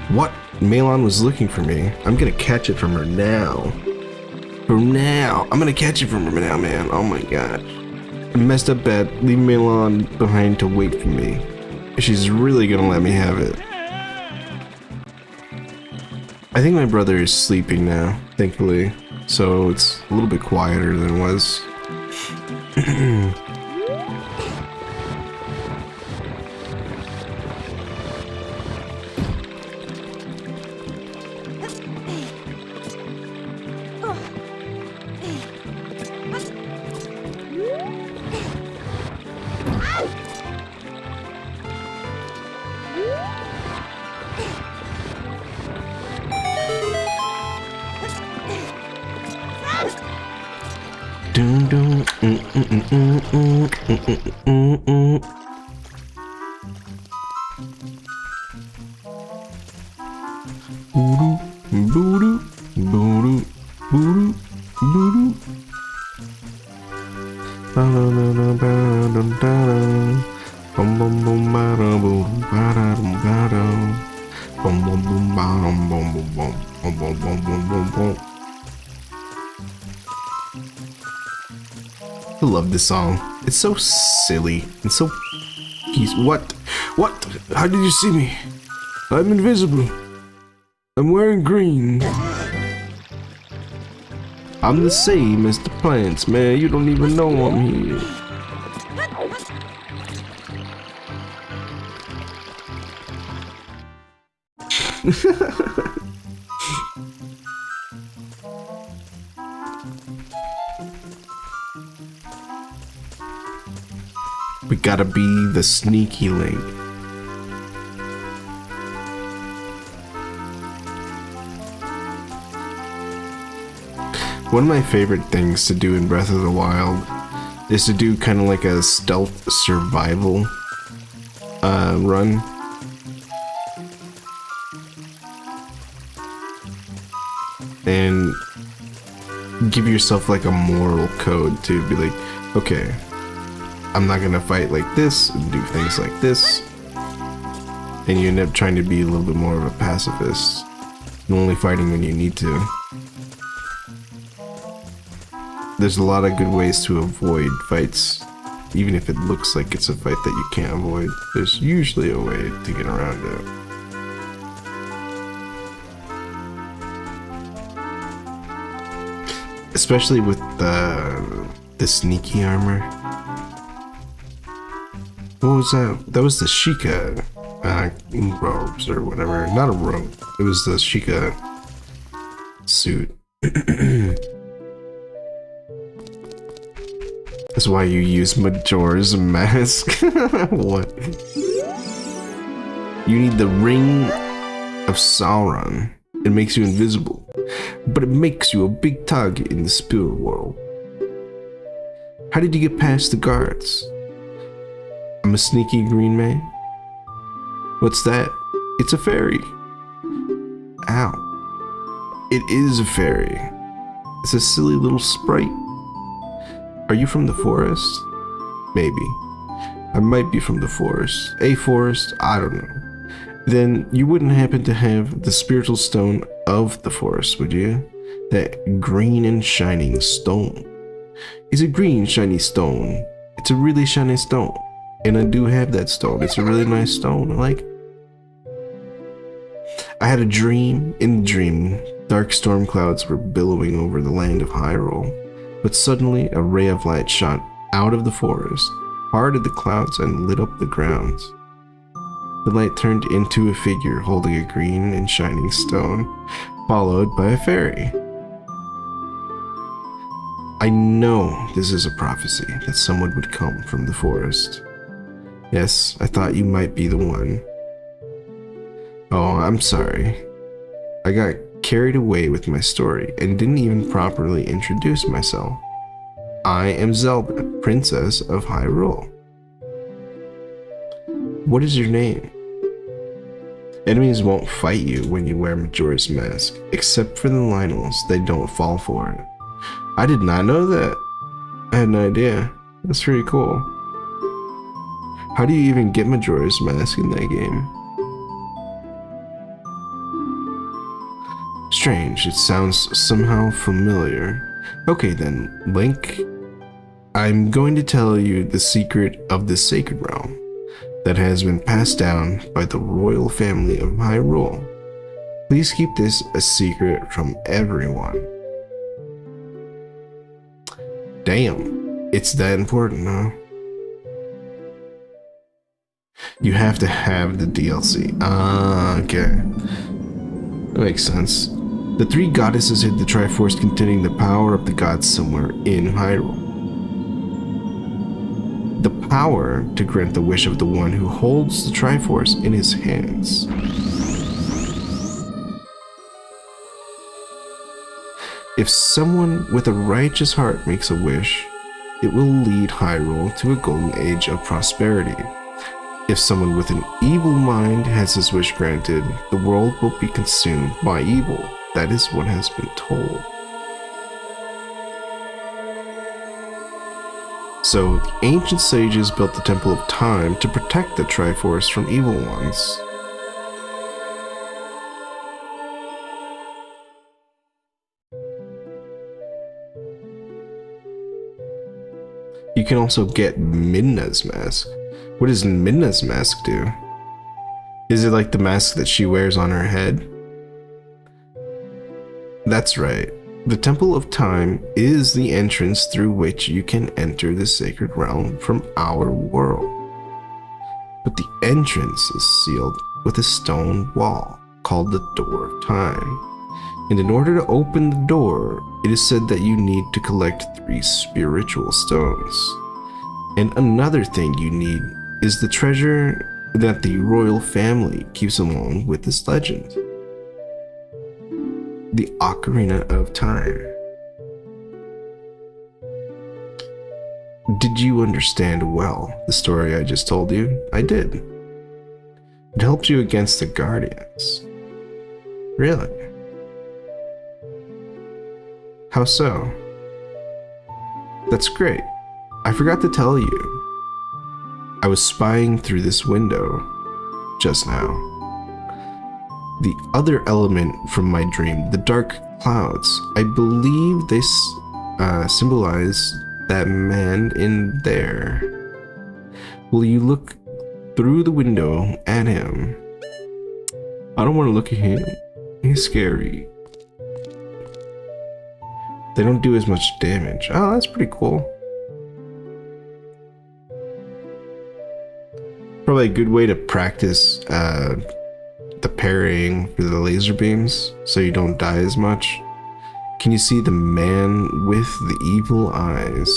What? Melon was looking for me. I'm gonna catch it from her now. I'm gonna catch it from her now, man. Oh my gosh. I messed up bad. Leave Melon behind to wait for me. She's really gonna let me have it. I think my brother is sleeping now, thankfully, so it's a little bit quieter than it was. I love this song. It's so silly and so. What? How did you see me? I'm invisible. I'm wearing green. I'm the same as the plants, man. You don't even know I'm here. We gotta be the sneaky link. One of my favorite things to do in Breath of the Wild is to do kind of like a stealth survival run. And give yourself like a moral code to be like, okay, I'm not gonna fight like this and do things like this. And you end up trying to be a little bit more of a pacifist and only fighting when you need to. There's a lot of good ways to avoid fights. Even if it looks like it's a fight that you can't avoid, there's usually a way to get around it. Especially with the sneaky armor. What was that? That was the Sheikah robes or whatever. Not a robe. It was the Sheikah suit. That's why you use Majora's Mask. What? You need the Ring of Sauron. It makes you invisible, but it makes you a big target in the spirit world. How did you get past the guards? I'm a sneaky green man. What's that? It's a fairy. Ow. It is a fairy. It's a silly little sprite. Are you from the forest? Maybe. I might be from the forest. A forest? I don't know. Then you wouldn't happen to have the spiritual stone of the forest, would you? That green and shining stone. It's a green shiny stone. It's a really shiny stone. And I do have that stone. It's a really nice stone. I like it. I had a dream. In the dream, dark storm clouds were billowing over the land of Hyrule. But suddenly, a ray of light shot out of the forest, parted the clouds, and lit up the grounds. The light turned into a figure holding a green and shining stone, followed by a fairy. I know this is a prophecy that someone would come from the forest. Yes, I thought you might be the one. Oh, I'm sorry. I got carried away with my story and didn't even properly introduce myself. I am Zelda, Princess of Hyrule. What is your name? Enemies won't fight you when you wear Majora's Mask, except for the Lynels. They don't fall for it. I did not know that. I had no idea. That's pretty cool. How do you even get Majora's Mask in that game? Strange, it sounds somehow familiar. Okay then, Link. I'm going to tell you the secret of the Sacred Realm that has been passed down by the royal family of Hyrule. Please keep this a secret from everyone. Damn, it's that important, huh? You have to have the DLC. Ah, okay. That makes sense. The three goddesses hid the Triforce containing the power of the gods somewhere in Hyrule. The power to grant the wish of the one who holds the Triforce in his hands. If someone with a righteous heart makes a wish, it will lead Hyrule to a golden age of prosperity. If someone with an evil mind has his wish granted, the world will be consumed by evil. That is what has been told. So, the ancient sages built the Temple of Time to protect the Triforce from evil ones. You can also get Midna's mask. What does Midna's mask do? Is it like the mask that she wears on her head? That's right. The Temple of Time is the entrance through which you can enter the sacred realm from our world. But the entrance is sealed with a stone wall called the Door of Time. And in order to open the door, it is said that you need to collect 3 spiritual stones. And another thing you need is the treasure that the royal family keeps along with this legend. The Ocarina of Time. Did you understand well the story I just told you? I did. It helped you against the Guardians. Really? How so? That's great. I forgot to tell you. I was spying through this window just now. The other element from my dream, the dark clouds, I believe they symbolize that man in there. Will you look through the window at him? I don't want to look at him. He's scary. They don't do as much damage. Oh, that's pretty cool. Probably a good way to practice the parrying for the laser beams so you don't die as much. Can you see the man with the evil eyes?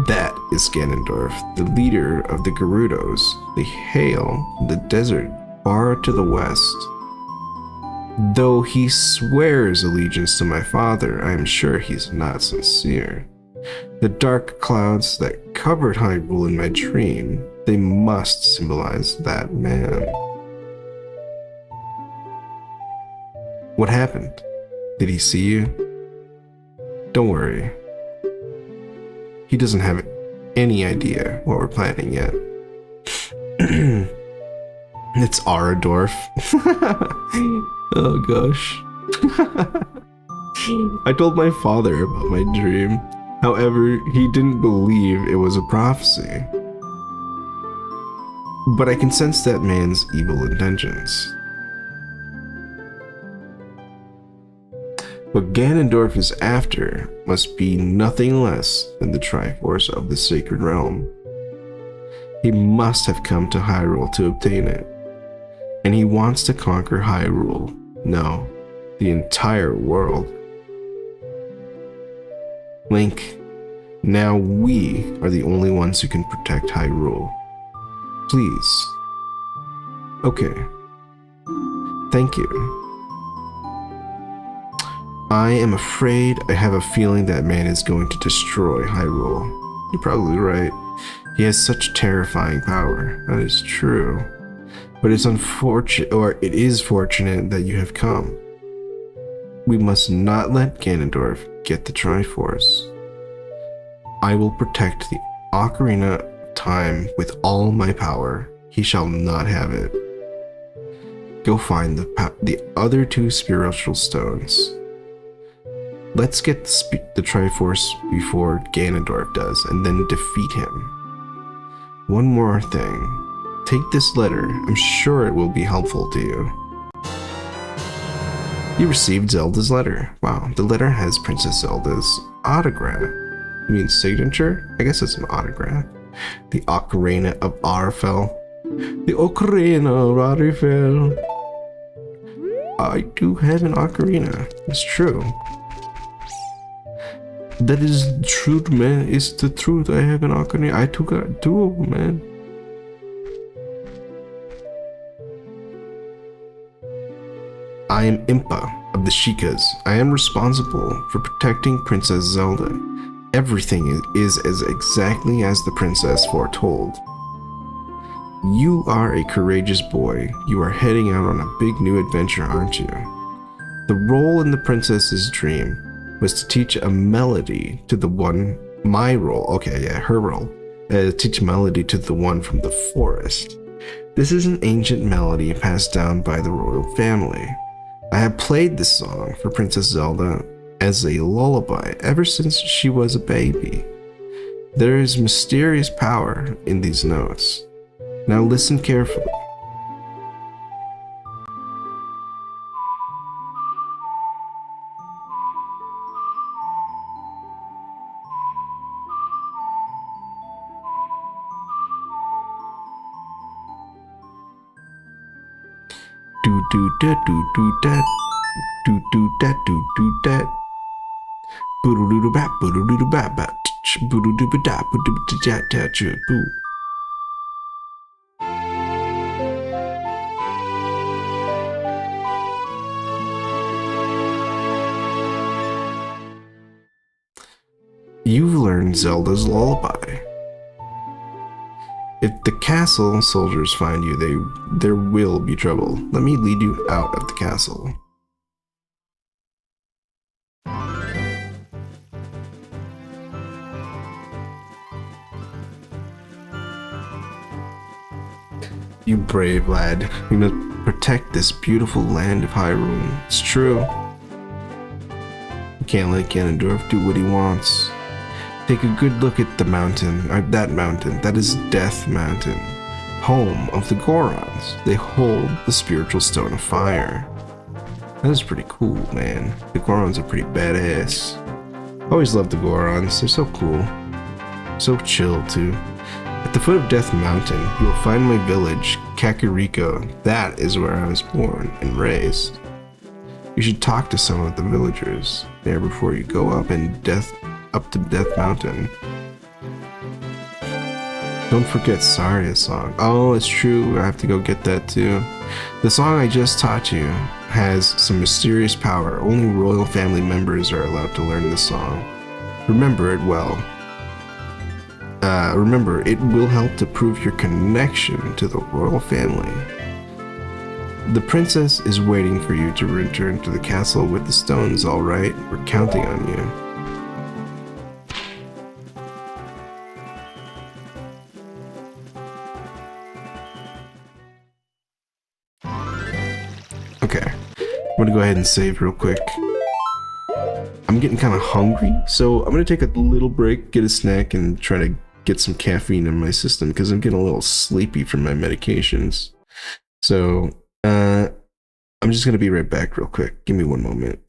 That is Ganondorf, the leader of the Gerudos. They hail the desert far to the west. Though he swears allegiance to my father, I am sure he's not sincere. The dark clouds that covered Hyrule in my dream, they must symbolize that man. What happened? Did he see you? Don't worry. He doesn't have any idea what we're planning yet. It's Aradorf. Oh gosh. I told my father about my dream. However, he didn't believe it was a prophecy. But I can sense that man's evil intentions. What Ganondorf is after must be nothing less than the Triforce of the Sacred Realm. He must have come to Hyrule to obtain it. And he wants to conquer Hyrule. No, the entire world. Link, now we are the only ones who can protect Hyrule. Please. Okay. Thank you. I am afraid I have a feeling that man is going to destroy Hyrule. You're probably right. He has such terrifying power. That is true. But it's unfortunate, or it is fortunate that you have come. We must not let Ganondorf get the Triforce. I will protect the Ocarina of Time with all my power. He shall not have it. Go find the other 2 spiritual stones. Let's get the Triforce before Ganondorf does, and then defeat him. One more thing. Take this letter. I'm sure it will be helpful to you. You received Zelda's letter. Wow, the letter has Princess Zelda's autograph. You mean signature? I guess it's an autograph. The Ocarina of Arfel. The Ocarina of Arfel. I do have an ocarina. It's true. That is the truth, man. It's the truth. I have an ocarina. I took two of them, man. I am Impa of the Shikas. I am responsible for protecting Princess Zelda. Everything is as exactly as the princess foretold. You are a courageous boy. You are heading out on a big new adventure, aren't you? The role in the princess's dream was to teach a melody to the one, my role, okay, yeah, her role, teach melody to the one from the forest. This is an ancient melody passed down by the royal family. I have played this song for Princess Zelda as a lullaby ever since she was a baby. There is mysterious power in these notes. Now listen carefully. Do do da do do da do do da do do da. Boo doo doo ba boo doo doo ba ba boo doo doo ba da boo doo da da da boo. You've learned Zelda's lullaby. If the castle soldiers find you, there will be trouble. Let me lead you out of the castle. You brave lad, you must protect this beautiful land of Hyrule. It's true. You can't let Ganondorf do what he wants. Take a good look at the mountain, that mountain. That is Death Mountain, home of the Gorons. They hold the spiritual stone of fire. That is pretty cool, man. The Gorons are pretty badass. I always loved the Gorons. They're so cool. So chill, too. At the foot of Death Mountain, you will find my village, Kakariko. That is where I was born and raised. You should talk to some of the villagers there before you go up to Death Mountain. Don't forget Saria's song. Oh, it's true. I have to go get that too. The song I just taught you has some mysterious power. Only royal family members are allowed to learn this song. Remember it well. Remember, it will help to prove your connection to the royal family. The princess is waiting for you to return to the castle with the stones, alright? We're counting on you. Okay, I'm gonna go ahead and save real quick. I'm getting kind of hungry, so I'm gonna take a little break, get a snack, and try to get some caffeine in my system because I'm getting a little sleepy from my medications. So, I'm just gonna be right back real quick. Give me one moment.